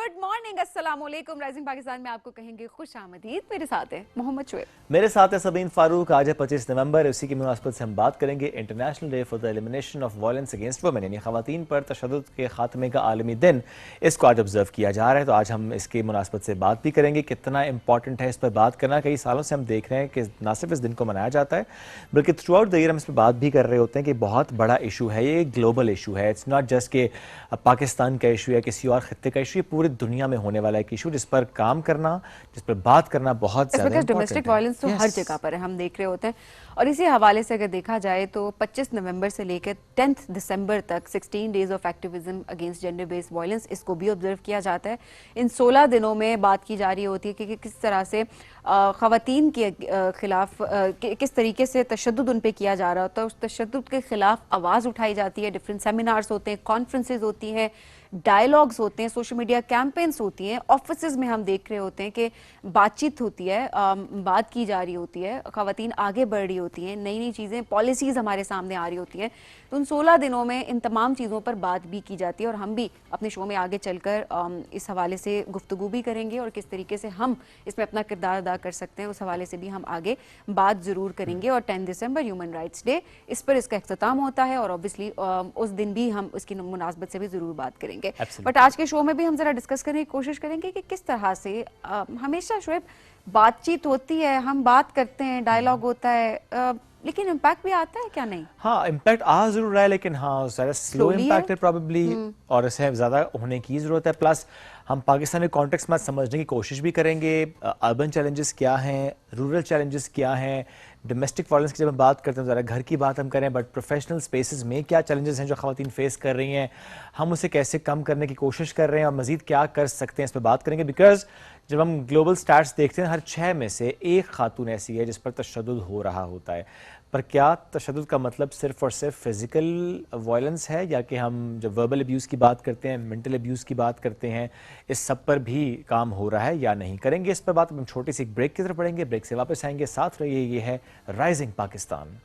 Good morning, अस्सलाम वालेकुम। Rising Pakistan में आपको कहेंगे खुश आमदीद। मेरे साथ है मोहम्मद शुएब, मेरे साथ है सबीन फारूक। आज है 25 नवंबर। इसी की मुनासबत से हम बात करेंगे international day for the elimination of violence against women, यानी ख़वातीन पर तशद्दुद के खात्मे का आलमी दिन। इसको आज ऑब्जर्व किया जा रहा है, तो आज हम इसकी मुनासबत से बात भी करेंगे। कितना इंपॉर्टेंट है इस पर बात करना। कई सालों से हम देख रहे हैं कि ना सिर्फ इस दिन को मनाया जाता है बल्कि थ्रू आउट द ईयर हम इस पर बात भी कर रहे होते हैं कि बहुत बड़ा इशू है, ये ग्लोबल इशू है। इट्स नॉट जस्ट कि पाकिस्तान का इशू है, किसी और खत्ते का इशू, ये पूरी दुनिया में होने वाला एक इशू जिस पर काम करना, जिस पर बात करना बहुत ज़्यादा डोमेस्टिक वायलेंस तो हर जगह पर है, हम देख रहे होते हैं। और इसी हवाले से अगर देखा जाए तो 25 नवंबर से लेकर 10 दिसंबर तक 16 days of activism against gender based violence, इसको भी ऑब्जर्व किया जाता है। इन 16 दिनों में बात की जा रही होती है कि किस तरह से ख़वातीन के खिलाफ किस तरीके से तशद्दुद उन पे किया जा रहा होता है। उस तशद्दुद के खिलाफ आवाज़ उठाई जाती है, डिफरेंट सेमिनार्स होते हैं, कॉन्फ्रेंसेज होती हैं, डायलॉग्स होते हैं, सोशल मीडिया कैंपेन्स होती हैं, ऑफिसेज में हम देख रहे होते हैं कि बातचीत होती है, बात की जा रही होती है, ख़वातीन आगे बढ़ रही होती हैं, नई नई चीज़ें, पॉलिसीज़ हमारे सामने आ रही होती हैं। तो उन 16 दिनों में इन तमाम चीज़ों पर बात भी की जाती है और हम भी अपने शो में आगे चलकर इस हवाले से गुफ्तगू भी करेंगे और किस तरीके से हम इसमें अपना किरदार अदा कर सकते हैं, उस हवाले से भी हम आगे बात ज़रूर करेंगे। और 10 दिसंबर ह्यूमन राइट्स डे, इस पर इसका अख्ताम होता है और ऑब्वियसली उस दिन भी हम उसकी मुनासबत से भी ज़रूर बात करेंगे। बट आज के शो में भी हम जरा डिस्कस करने की कोशिश करेंगे कि किस तरह से हमेशा शोएब बातचीत होती है, हम बात करते हैं, डायलॉग होता है, लेकिन इम्पैक्ट भी आता है क्या? नहीं, हाँ, इम्पैक्ट आ जरूर रहा है, लेकिन हाँ ज़्यादा स्लो इम्पैक्ट है प्रॉब्ली, और इसे ज़्यादा होने की ज़रूरत है। प्लस हम पाकिस्तानी कॉन्टेक्स्ट में समझने की कोशिश भी करेंगे, अर्बन चैलेंजेस क्या हैं, रूरल चैलेंजेस क्या हैं, डोमेस्टिक वायलेंस की जब हम बात करते हैं ज़रा घर की बात हम करें, बट प्रोफेशनल स्पेसेस में क्या चैलेंजेस हैं जो ख़वातीन फेस कर रही हैं, हम उसे कैसे कम करने की कोशिश कर रहे हैं और मज़ीद क्या कर सकते हैं, इस पर बात करेंगे। बिकॉज जब हम ग्लोबल स्टैट्स देखते हैं, हर 6 में से एक खातून ऐसी है जिस पर तशद्दुद हो रहा होता है। पर क्या तशद्दुद का मतलब सिर्फ और सिर्फ फिज़िकल वायलेंस है, या कि हम जब वर्बल अब्यूज़ की बात करते हैं, मेंटल अब्यूज़ की बात करते हैं, इस सब पर भी काम हो रहा है या नहीं? करेंगे इस पर बात। हम छोटी सी एक ब्रेक की तरफ पढ़ेंगे, ब्रेक से वापस आएंगे। साथ रहिए, ये है rising Pakistan.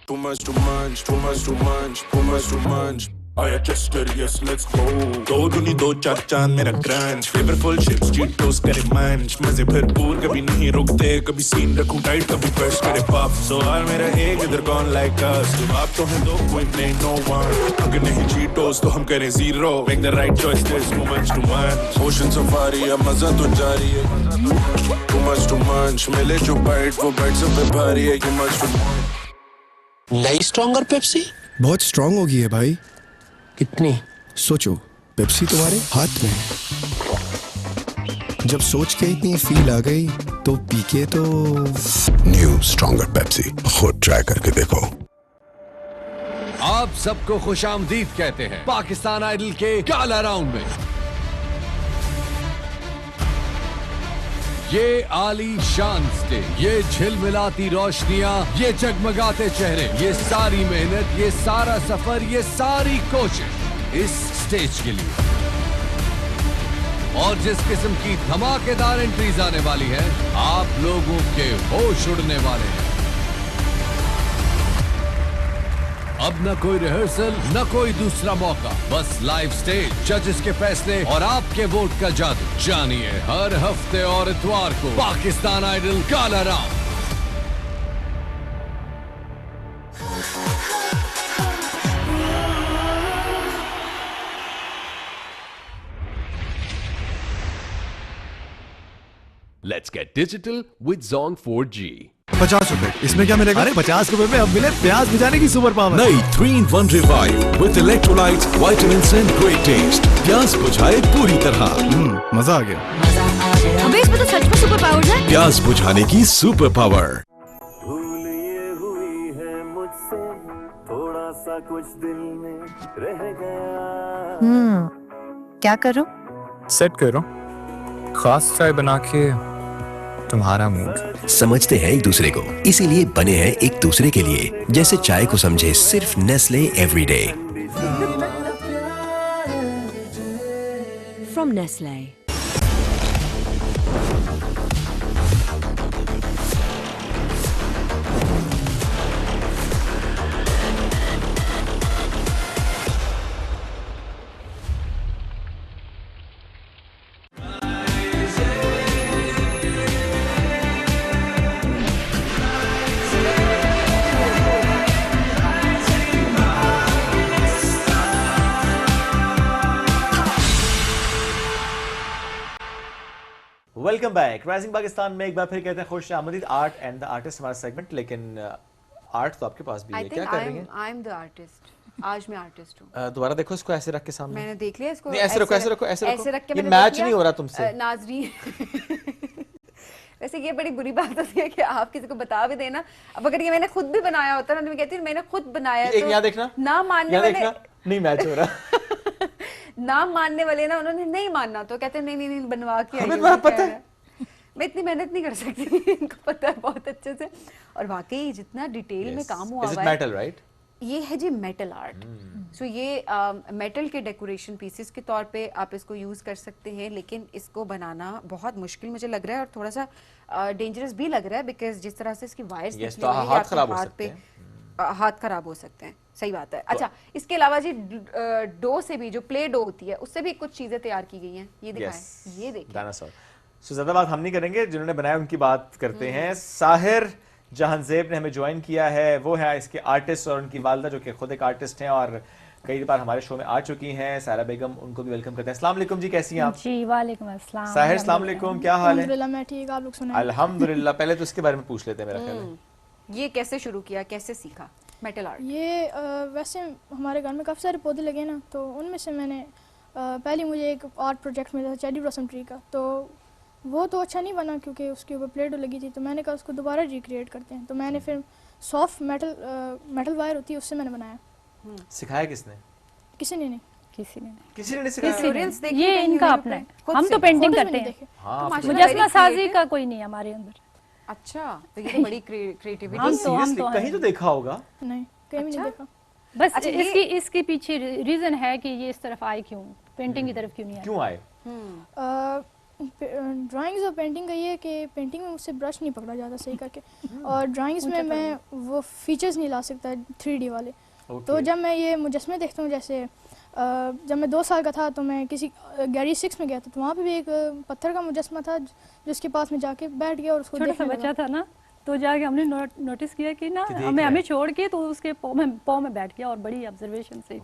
Too much to munch, too much to munch, too much to munch. आया चेस्टर, yes let's go. दो दूनी दो चार चांद मेरा क्रंच, फ्लेवरफुल चिप्स चीटोस करे मंच, मजे भरपूर कभी नहीं रुकते, कभी सीन रखूं टाइट कभी फ्रेश करे पफ। सवाल मेरा एक, इधर कौन लाइक अस, आप तो हैं दो, कोई नहीं नो वन। अगर नहीं चीटोस तो हम करें zero, make the right choice, there's too much to munch. Ocean safari है, मजा तो जारी है, too much to munch. मिले जो बाइट वो बाइट सब पे भारी है, too much to munch. नई स्ट्रॉन्गर पेप्सी बहुत स्ट्रांग हो गई है भाई। कितनी? सोचो, पेप्सी तुम्हारे हाथ में। जब सोच के इतनी फील आ गई तो पी के तो न्यू स्ट्रॉन्गर पेप्सी खुद ट्राई करके देखो। आप सबको खुशामदीद कहते हैं पाकिस्तान आइडल के गाला राउंड में। ये आली शान स्टेज, ये झिलमिलाती रोशनियां, ये जगमगाते चेहरे, ये सारी मेहनत, ये सारा सफर, ये सारी कोशिश इस स्टेज के लिए। और जिस किस्म की धमाकेदार एंट्रीज आने वाली है, आप लोगों के होश उड़ने वाले हैं। अब न कोई रिहर्सल, न कोई दूसरा मौका, बस लाइव स्टेज, जजेस के फैसले और आपके वोट का जादू। जानिए हर हफ्ते और इतवार को Pakistan idol gala round. Let's get digital with Zong 4G. 50 रुपए, इसमें क्या मिलेगा? अरे 50 रुपए में अब मिले प्याज बुझाने की सुपर पावर। नई 3-in-1 Revive with electrolytes, vitamins and great taste. प्याज बुझाए पूरी तरह। मजा आ गया। अबे इसमें तो सच में सुपर पावर्स है। प्याज बुझाने की सुपर पावर। भूल ये हुई है मुझसे, थोड़ा सा कुछ दिल में रह गया। क्या करो? सेट करो खास चाय बना के तुम्हारा मूड। समझते हैं एक दूसरे को, इसीलिए बने हैं एक दूसरे के लिए। जैसे चाय को समझे सिर्फ Nestle everyday. From Nestle. Welcome back. Rising Pakistan में एक बार फिर कहते हैं खुश आमदीद। आर्ट एंड द आर्टिस्ट हमारा सेगमेंट, लेकिन आर्ट तो आपके पास भी है। क्या कर रही हैं? I am the artist. आज मैं आर्टिस्ट हूँ। दोबारा देखो इसको, ऐसे रख के सामने। मैंने देख लिया इसको। नहीं, ऐसे रखो, ऐसे रखो, ऐसे ऐसे रख के ये मैंने मैच देख लिया। नहीं हो रहा तुमसे। नाजरीन वैसे ये बड़ी बुरी बात होती है कि आप किसी को बता भी देना। अब अगर ये मैंने खुद भी बनाया होता ना तो मैं कहती हूँ मैंने खुद बनाया। एक यहाँ देखना, ना मानने वाले नहीं मैच हो रहा। ना मानने वाले ना, उन्होंने नहीं मानना तो कहते नहीं नहीं नहीं बनवा के हमें तुम्हारा पता है। मैं इतनी मेहनत नहीं कर सकती। इनको पता है बहुत अच्छे से। और वाकई जितना डिटेल में काम हुआ है, मेटल राइट? ये है जी मेटल आर्ट। सो ये मेटल के डेकोरेशन पीसेस के तौर पे आप इसको यूज कर सकते हैं, लेकिन इसको बनाना बहुत मुश्किल मुझे लग रहा है और थोड़ा सा डेंजरस भी लग रहा है, बिकॉज जिस तरह से इसकी वायर्स तो हाथ खराब हो सकते हैं। हाथ खराब हो सकते हैं, सही बात है। अच्छा, इसके अलावा जी डो से भी, जो प्ले डो होती है, उससे भी कुछ चीजें तैयार की गई हैं। ये दिखाएं, ये देखिए। सो ज्यादा बात हम नहीं करेंगे, जिन्होंने बनाया उनकी बात करते हैं। साहिर जहांजेब ने हमें ज्वाइन किया है, वो है इसके आर्टिस्ट, और उनकी वालदा जो कि खुद एक आर्टिस्ट हैं और कई बार हमारे शो में आ चुकी हैं। सारा बेगम, उनको भी वेलकम करते हैं। अस्सलाम वालेकुम जी, कैसी हैं आप? जी वालेकुम अस्सलाम। साहिर अस्सलाम वालेकुम, क्या हाल है? अल्हम्दुलिल्लाह मैं ठीक, आप लोग सुनाएं। अल्हम्दुलिल्लाह। पहले तो इसके बारे में पूछ लेते हैं मेरा ख्याल है। ये कैसे शुरू किया, कैसे सीखा मेटल आर्ट? ये वैसे हमारे घर में काफ़ी सारे पौधे लगे ना, तो उनमें से मैंने पहले मुझे एक आर्ट प्रोजेक्ट मिला था चेरी ब्लॉसम ट्री का, तो वो तो अच्छा नहीं बना क्योंकि उसके ऊपर प्लेटो लगी थी। तो मैंने कहा उसको दोबारा रिक्रिएट करते हैं। तो मैंने फिर सॉफ्ट मेटल वायर होती है उससे मैंने बनाया। सिखाया किसने? किसी ने नहीं। किसी ने नहीं सिखाया। ये इनका अपना है। हम तो पेंटिंग करते हैं, मुजस्समा साजी का कोई नहीं हमारे अंदर। अच्छा, तो ये तो बड़ी क्रिएटिविटी। हम तो कहीं तो देखा होगा? नहीं, कहीं नहीं देखा। बस इसके पीछे रीजन है कि ये इस तरफ आए क्यों, पेंटिंग की तरफ क्यों नहीं आए? क्यों आए? ड्राइंग्स और पेंटिंग का ये है कि पेंटिंग में मुझसे ब्रश नहीं पकड़ा जाता सही करके, और ड्राइंग्स में मैं वो फीचर्स नहीं ला सकता 3D वाले। तो जब मैं ये मुजस्मे देखता हूँ, जैसे जब मैं 2 साल का था तो मैं किसी गैलरी 6 में गया था, तो वहाँ पे भी एक पत्थर का मुजस्मा था जिसके पास में जाके बैठ गया और उसको छोटा सा बच्चा था ना, तो जाके हमने नोटिस किया कि ना हमें छोड़ के तो उसके पाँव में बैठ गया और बड़ी ऑब्जर्वेशन से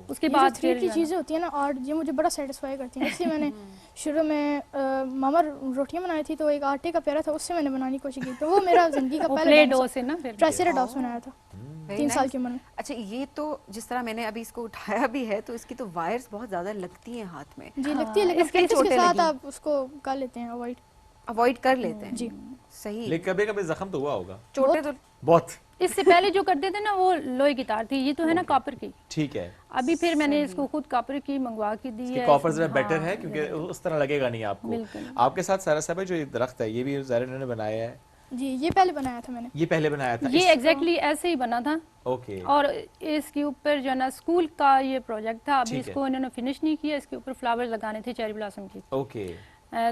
उसके बाद 3D चीज़ें होती है ना आर्ट, ये मुझे बड़ा सेटिस्फाई करती है। इसलिए मैंने शुरू में मामा रोटियां बनाई थी, तो एक आटे का प्यारा था, उससे मैंने बनाने की कोशिश की। तो वो मेरा जिंदगी का पहला डो से ना फिर ट्राइसेराटॉप्स बनाया था 3 साल की उम्र में। अच्छा, ये तो जिस तरह मैंने अभी इसको उठाया भी है, तो इसकी तो वायर्स बहुत ज्यादा लगती हैं हाथ में। जी लगती है, लेकिन प्रैक्टिस के साथ आप उसको कर लेते हैं, अवॉइड कर लेते हैं। जी सही। लेकिन कभी कभी जख्म तो हुआ होगा, चोटें तो बहुत। इससे पहले जो करते थे ना वो लोहे की तार थी, ये तो है ना कॉपर की। ठीक है। अभी फिर मैंने इसको खुद कॉपर की मंगवा के दी है। कॉपर जरा बेटर है क्योंकि उस तरह लगेगा नहीं आपको। आपके साथ सारा साहब जो दरख्त है, ये भी ज़ाहिर ने बनाया है? जी, ये पहले बनाया था मैंने। ये पहले बनाया था? ये एग्जैक्टली ऐसे ही बना था। ओके। और इसके ऊपर जो ना स्कूल का ये प्रोजेक्ट था, अभी इसको इन्होंने फिनिश नहीं किया। इसके ऊपर फ्लावर्स लगाने थे चेरी ब्लॉसम की। ओके।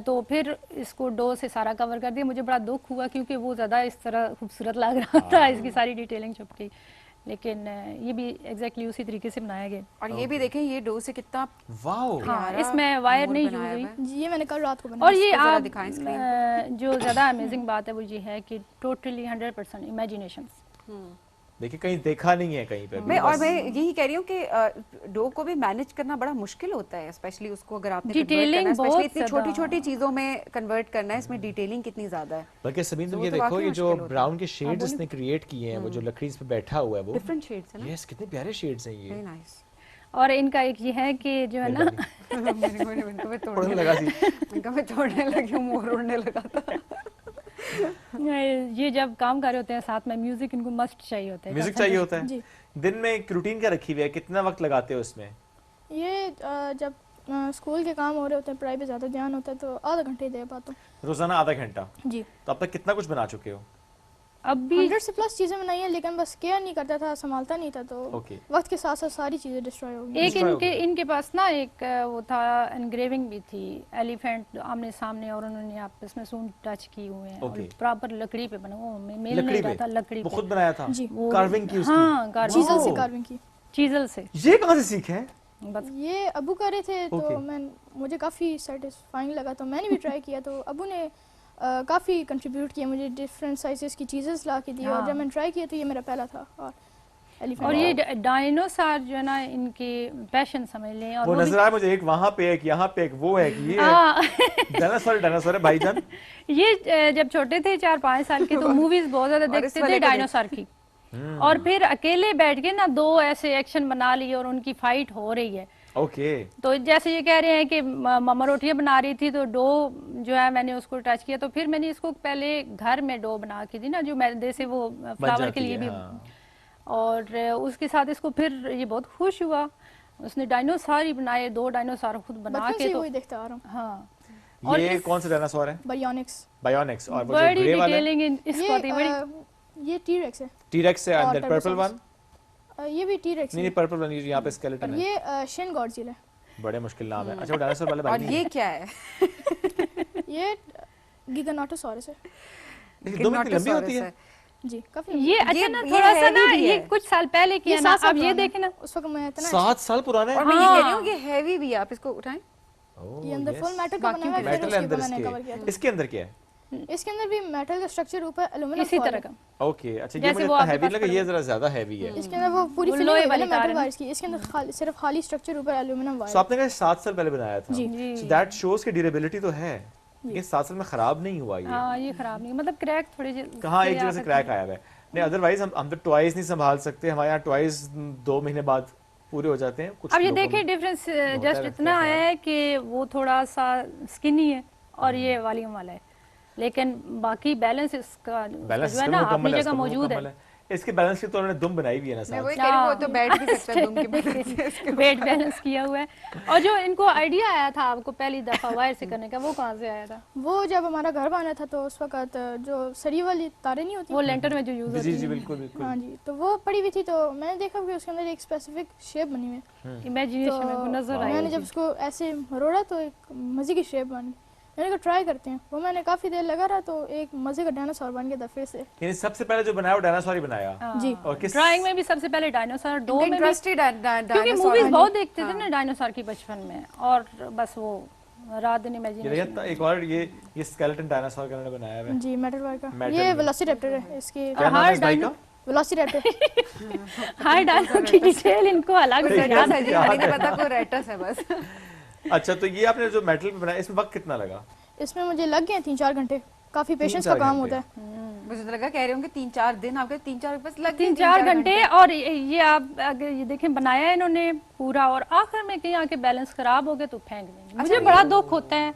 तो फिर इसको डो से सारा कवर कर दिया। मुझे बड़ा दुख हुआ क्योंकि वो ज़्यादा इस तरह खूबसूरत लग रहा था, इसकी सारी डिटेलिंग छुप गई, लेकिन ये भी एग्जैक्टली उसी तरीके से बनाया गया। और ये भी देखें, ये डो से कितना वाओ। हाँ, इसमें वायर नहीं यूज हुई। ये मैंने कल रात को बनाया। और ये आप जो ज़्यादा अमेजिंग बात है वो ये है कि टोटली 100% इमेजिनेशन। देखिए, कहीं देखा नहीं है कहीं पे। मैं यही कह रही हूँ कि डो को भी मैनेज करना बड़ा मुश्किल होता है, स्पेशली उसको अगर आपने डिटेलिंग स्पेशली इतनी छोटी-छोटी चीजों में कन्वर्ट करना है, इसमें डिटेलिंग कितनी ज्यादा है। बल्कि सबीन, तुम ये देखो, ये जो ब्राउन के शेड्स इसने क्रिएट किए हैं, वो जो लकड़ी पे बैठा हुआ है, वो डिफरेंट शेड्स है ना। यस, कितने प्यारे शेड्स हैं ये। Very nice. और इनका एक ये है कि जो है ना इनका मैं तोड़ने लगी, मोर उड़ने लगा था। ये जब काम कर रहे होते हैं साथ में म्यूजिक इनको मस्ट चाहिए होता है। म्यूजिक चाहिए होता है। दिन में एक रूटीन क्या रखी हुई है, कितना वक्त लगाते हो उसमें? ये जब स्कूल के काम हो रहे होते हैं, पढ़ाई पे ज़्यादा ध्यान होता है, तो आधा घंटे ही दे पाता हूँ। रोजाना आधा घंटा? जी। तो अब तक कितना कुछ बना चुके हो? अब भी 100 से प्लस चीज़ें बनाई हैं, लेकिन बस केयर नहीं करता था, संभालता नहीं था, तो वक्त के साथ साथ सारी चीज़ें डिस्ट्रॉय हो गई। एक इनके पास ना एक वो था, एनग्रेविंग भी थी, एलिफेंट आमने सामने, और उन्होंने आपस में सूंड टच की हुए हैं, और प्रॉपर लकड़ी पे बना, वो मेल नहीं रहा था, लकड़ी पे खुद बनाया था जी, कार्विंग की उसकी? हाँ, चीज़ल से कार्विंग की। चीज़ल से। ये कहाँ से सीखे हैं? ये अबू कर रहे थे, तो मुझे काफ़ी सेटिस्फाइंग लगा, तो मैंने भी ट्राई किया, तो अबू ने काफ़ी कंट्रीब्यूट किया, मुझे डिफरेंट साइजेस की चीज़ें ला के दी, और जब मैंने ट्राई किया तो ये मेरा पहला था। और ये डायनासोर जो है ना, इनके पैशन समझ लें। और वो नजर आया मुझे, एक वहाँ पे एक यहाँ पे एक वो है कि ये डायनासोर है भाईजान। ये जब छोटे थे 4-5 साल के, तो मूवीज बहुत ज्यादा देखते थे डायनासोर की, और फिर अकेले बैठ के ना 2 ऐसे एक्शन बना लिए और उनकी फाइट हो रही है। तो जैसे ये कह रहे हैं कि मम्मा रोटियां बना रही थी, तो डो जो है मैंने उसको टच किया, तो फिर मैंने इसको पहले घर में डो बना के दी ना, जो मैदे से वो फ्लावर के लिए भी, और उसके साथ इसको फिर ये बहुत खुश हुआ, उसने डायनासोर ही बनाए, 2 डायनासोर खुद बना के। तो वही देखता आ रहा हूं। हाँ। और ये कौन सा डायनासोर है? बायोनिक्स। और वो जो ग्रे वाला ये टी-रेक्स है। टी-रेक्स है, एंड दैट पर्पल वन? ये भी टी-रेक्स है। नहीं, पर्पल वाली यहाँ पे स्केलेटन है। ये शिन गॉडजिला है। बड़े मुश्किल नाम है। अच्छा, वो डायनासोर वाले और ये क्या है? ये गिगानोटोसॉरस है। लेकिन 2 मीटर लंबी होती है जी, काफी। ये अच्छा ना, थोड़ा सा ना, ये कुछ साल पहले किया ना, अब ये देखें ना, उस वक्त मैं इतना 7 साल पुराना है। और मैं ये कह रही हूँ कि हैवी भी है, आप इसको उठाएं। ये अंदर फुल मेटल का बना हुआ है, मेटल अंदर इसके अंदर क्या है? इसके अंदर भी मेटल का स्ट्रक्चर, ऊपर एल्युमिनियम इसी तरह का। ओके, अच्छा, ये मुझे इतना हैवी लगा, ये जरा ज्यादा हैवी है। इसके अंदर वो पूरी फिलिंग है मेटल वायर्स की, इसके अंदर सिर्फ खाली स्ट्रक्चर, ऊपर एल्युमिनियम वायर। सो आपने कहा 7 साल पहले बनाया था, सो दैट शोज की ड्यूरेबिलिटी तो है, ये 7 साल में खराब नहीं हुआ। ये हां, ये खराब नहीं, मतलब क्रैक थोड़े कहां एक जगह से क्रैक आया है। नहीं, अदरवाइज हम तो टॉयज नहीं संभाल सकते, हमारे यहाँ टॉयज 2 महीने बाद पूरे हो जाते हैं। कुछ अब ये देखिए डिफरेंस जस्ट इतना आया है कि वो थोड़ा सा स्किनी है और ये वॉल्यूम वाला है, लेकिन बाकी बैलेंस इसका जो है ना अपनी जगह मौजूद है। इसके बैलेंस की तो उन्होंने दुम बनाई भी है ना साथ। मैं वही कह रही हूं, वो तो बैठ भी सकता है दुम की वजह से। वेट बैलेंस किया हुआ है। और जो इनको आइडिया आया था आपको पहली दफा वायर से करने का, वो कहाँ से आया था? वो जब हमारा घर बना था, तो उस वक्त जो सरी वाली तारें नहीं होती, वो लेंटर में जो यूज होती है। जी बिल्कुल बिल्कुल। हाँ जी, तो वो पड़ी हुई थी, तो मैंने देखा कि उसके अंदर एक स्पेसिफिक शेप बनी हुई है। इमेजिनेशन में को नजर आई। मैंने जब उसको ऐसे मरोड़ा, तो एक मजे की शेप बनी। मैंने कहा ट्राई करते हैं, वो मैंने काफी देर लगा रहा, तो एक मजे का डायनासोर बन गया फिर से। यानी सबसे पहले जो बनाया वो डायनासोर ही बनाया? जी। और किस ड्राइंग में भी सबसे पहले डायनासोर, डो में भी, क्योंकि मूवीज बहुत देखते थे ना डायनासोर की बचपन में, और बस वो रात दिन इमेजिनेशन। एक और ये स्केलेटन डायनासोर का बनाया है जी, मेटल वायर का। ये वेलोसिरैप्टर है, इसकी हर डायनो वेलोसिरैप्टर। हर डायनो की डिटेल इनको अलग से याद है जी, नहीं पता कोई रेटस है बस। अच्छा, तो ये आपने जो मेटल पे बनाया, इसमें वक्त कितना लगा? इसमें मुझे लग गए 3-4 घंटे। काफी पेशेंस का काम होता है। मुझे तो लगा कह रहे होंगे 3-4 दिन, आपके 3-4 बस लग 3-4 घंटे। और ये आप अगर ये देखें, बनाया इन्होंने पूरा, और आखिर में कहीं आके बैलेंस खराब हो गए तो फेंक देंगे। मुझे बड़ा दुख होता है,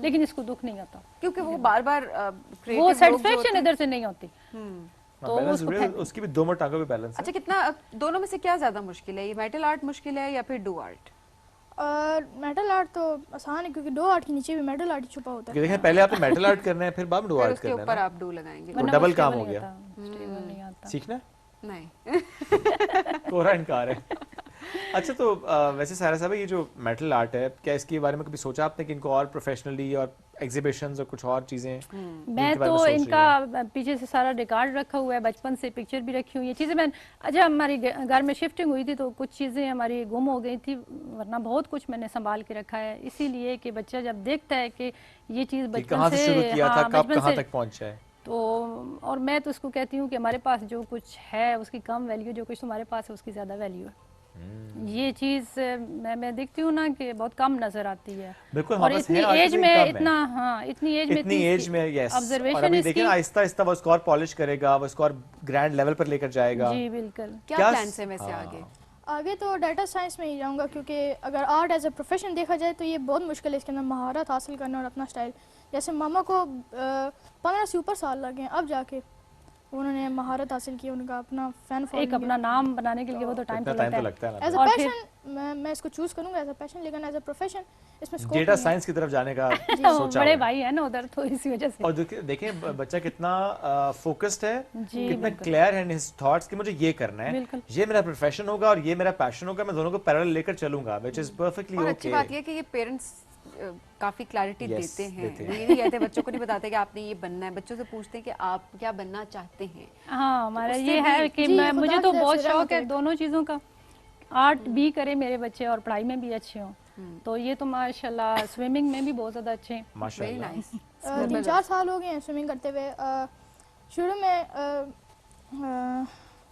लेकिन इसको दुख नहीं आता, क्योंकि वो बार-बार वो सेटिस्फेक्शन इधर से नहीं होती। तो उसकी भी 2 टांगों पे बैलेंस है। अच्छा, कितना दोनों में से क्या ज्यादा मुश्किल है? ये मेटल आर्ट मुश्किल है या फिर डू आर्ट? मेटल आर्ट तो आसान है, क्योंकि डो आर्ट के नीचे भी मेटल आर्ट छुपा होता है। देखें, पहले आपने मेटल आर्ट करना है, फिर बाद में डो आर्ट करना है, उसके ऊपर आप डो लगाएंगे, तो डबल काम हो गया। सीखना नहीं। कोरा इनकार है। अच्छा, तो वैसे सारा साहब, ये जो मेटल आर्ट है, क्या इसके बारे में कभी सोचा आपने कि इनको और प्रोफेशनली और एग्जीबिशंस और कुछ और चीजें? मैं तो इनका पीछे से सारा रिकॉर्ड रखा हुआ है, बचपन से पिक्चर भी रखी हुई है, चीजें। मैं अच्छा, हमारी घर में शिफ्टिंग हुई थी, तो कुछ चीजें हमारी गुम हो गई थी, वरना बहुत कुछ मैंने संभाल के रखा है, इसीलिए कि बच्चा जब देखता है कि ये चीज बचपन से शुरू किया था, कब कहां तक पहुंचा है, तो और मैं तो उसको कहती हूँ कि हमारे पास जो कुछ है उसकी कम वैल्यू, जो कुछ तुम्हारे पास है उसकी ज्यादा वैल्यू है। ये चीज मैं देखती हूँ ना कि बहुत कम नजर आती है। बिल्कुल, और इतनी एज में इतना, इतनी एज में यस, ऑब्जर्वेशन इसकी, देखिए आहिस्ता आहिस्ता वो स्कोर पॉलिश करेगा, वो स्कोर ग्रैंड लेवल पर लेकर जाएगा। जी बिल्कुल। क्या प्लान्स है वैसे आगे? तो डाटा साइंस में ही जाऊंगा, क्योंकि अगर आर्ट एज अ प्रोफेशन देखा जाए तो ये बहुत मुश्किल है, इसके अंदर महारत हासिल करना और अपना स्टाइल। जैसे मामा को 15 से ऊपर साल लगे हैं, अब जाके उन्होंने महारत हासिल की, उनका अपना फैन एक अपना नाम बनाने के लिए वो तो टाइम तो लगता है। एज अ पैशन मैं इसको चूज करूंगा एज अ पैशन, लेकिन एज अ प्रोफेशन इसमें स्कोप डेटा साइंस की तरफ जाने का सोचा बड़े भाई है ना उधर, तो इसी वजह से। और देखें बच्चा कितना फोकस्ड है, कितना क्लियर है इन हिज थॉट्स कि मुझे ये करना है, ये मेरा प्रोफेशन होगा और ये मेरा पैशन होगा, मैं दोनों को पैरेलल लेकर चलूंगा, व्हिच इज परफेक्टली ओके। अच्छी बात ये कि ये पेरेंट्स काफी क्लैरिटी देते हैं, ये नहीं कहते बच्चों को नहीं बताते कि आपने ये बनना है, बच्चों से पूछते हैं कि आप क्या बनना चाहते हैं। हाँ, हमारा ये है कि मुझे तो बहुत शौक है दोनों चीजों का, आर्ट भी करे मेरे बच्चे और पढ़ाई में भी अच्छे हों, तो ये तो माशाल्लाह स्विमिंग में भी बहुत ज्यादा अच्छे हैं। माशाल्लाह 3-4 साल हो गए हैं स्विमिंग करते हुए। शुरू में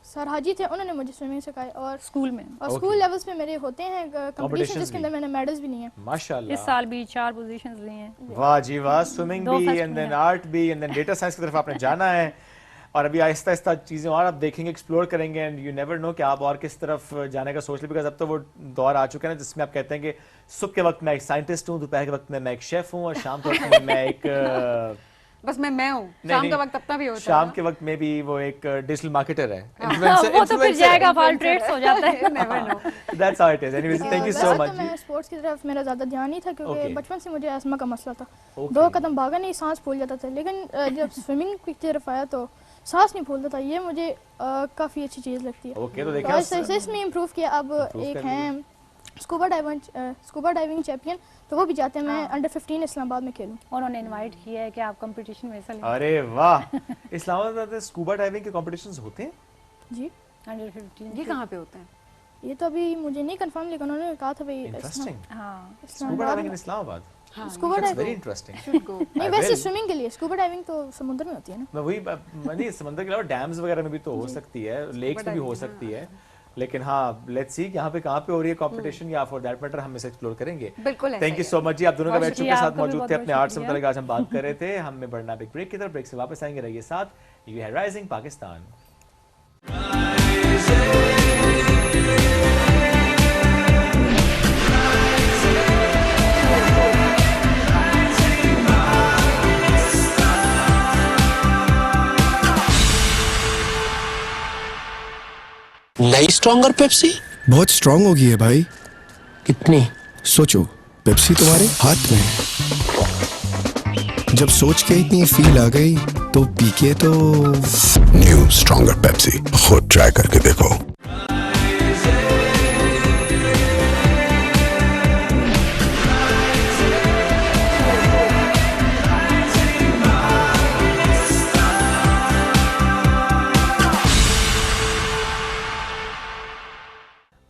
सर हाजी थे, उन्होंने मुझे स्विमिंग सिखाई और स्कूल में और स्कूल लेवल्स पे मेरे होते हैं कंपटीशन जिसके अंदर मैंने मेडल्स भी लिए हैं माशाल्लाह। इस साल भी 4 पोजीशंस लिए हैं। वाह जी वाह, स्विमिंग भी एंड देन आर्ट भी एंड देन डेटा साइंस की तरफ आपने जाना है, और अभी आहिस्ता आहिस्ता चीज़ें और आप देखेंगे, एक्सप्लोर करेंगे, एंड यू नेवर नो कि आप और किस तरफ जाने का सोच ले, बिकॉज अब तो वो दौर आ चुका है ना जिसमें आप कहते हैं कि सुबह के वक्त मैं एक साइंटिस्ट हूँ, दोपहर के वक्त में मैं एक शेफ हूँ, और शाम के वक्त में मैं एक बस मैं हूँ, शाम का वक्त अपना भी होता है, शाम के वक्त में भी वो एक डिजिटल मार्केटर है, वो तो फिर जाएगा फॉल ट्रेड्स हो जाता है, never know, that's how it is. Anyways thank you so much. मैं स्पोर्ट्स की तरफ मेरा ज्यादा ध्यान नहीं था क्योंकि बचपन से मुझे अस्थमा का मसला था, 2 कदम भागा नहीं सांस फूल जाता था, लेकिन जब स्विमिंग की तरफ आया तो सांस नहीं फूलता था, ये मुझे काफी अच्छी चीज लगती है। ओके, तो देखिए इसमें इम्प्रूव किया। अब एक है स्कूबा डाइविंग चैंपियन, तो वो भी चाहते हैं मैं अंडर 15 इस्लामाबाद में खेलूं, उन्होंने इनवाइट किया है कि आप कंपटीशन में हिस्सा लें। अरे वाह, इस्लामाबाद में स्कूबा डाइविंग के कॉम्पिटिशंस होते हैं जी, अंडर 15। ये कहाँ पे होते हैं? ये तो अभी मुझे नहीं कंफर्म, लेकिन उन्होंने कहा था भाई इंटरेस्टिंग। हाँ, स्कूबा डाइविंग इन Islamabad, scuba diving very interesting. नहीं वैसे स्विमिंग के लिए, स्कूबा डाइविंग तो समुद्र में होती है ना। मैं वही नहीं, समुद्र के अलावा डैम्स वगैरह में भी तो हो सकती है, लेक्स में भी हो सकती है, लेकिन हाँ लेट्स सी यहाँ पे कहाँ पे हो रही है कंपटीशन, या फॉर दैट मैटर हम इसे एक्सप्लोर करेंगे। बिल्कुल। थैंक यू सो मच जी, आप दोनों का बैचों के साथ मौजूद थे, अपने आर्ट से मुताल्लिक आज हम बात कर रहे थे। हमें बढ़ना बिग ब्रेक की तरफ, ब्रेक से वापस आएंगे, रहिए साथ, यू है राइजिंग पाकिस्तान। नई स्ट्रॉन्गर पेप्सी बहुत स्ट्रांग हो गई है भाई। कितनी? सोचो, पेप्सी तुम्हारे हाथ में, जब सोच के इतनी फील आ गई तो पी के तो। न्यू स्ट्रॉन्गर पेप्सी, खुद ट्राई करके देखो।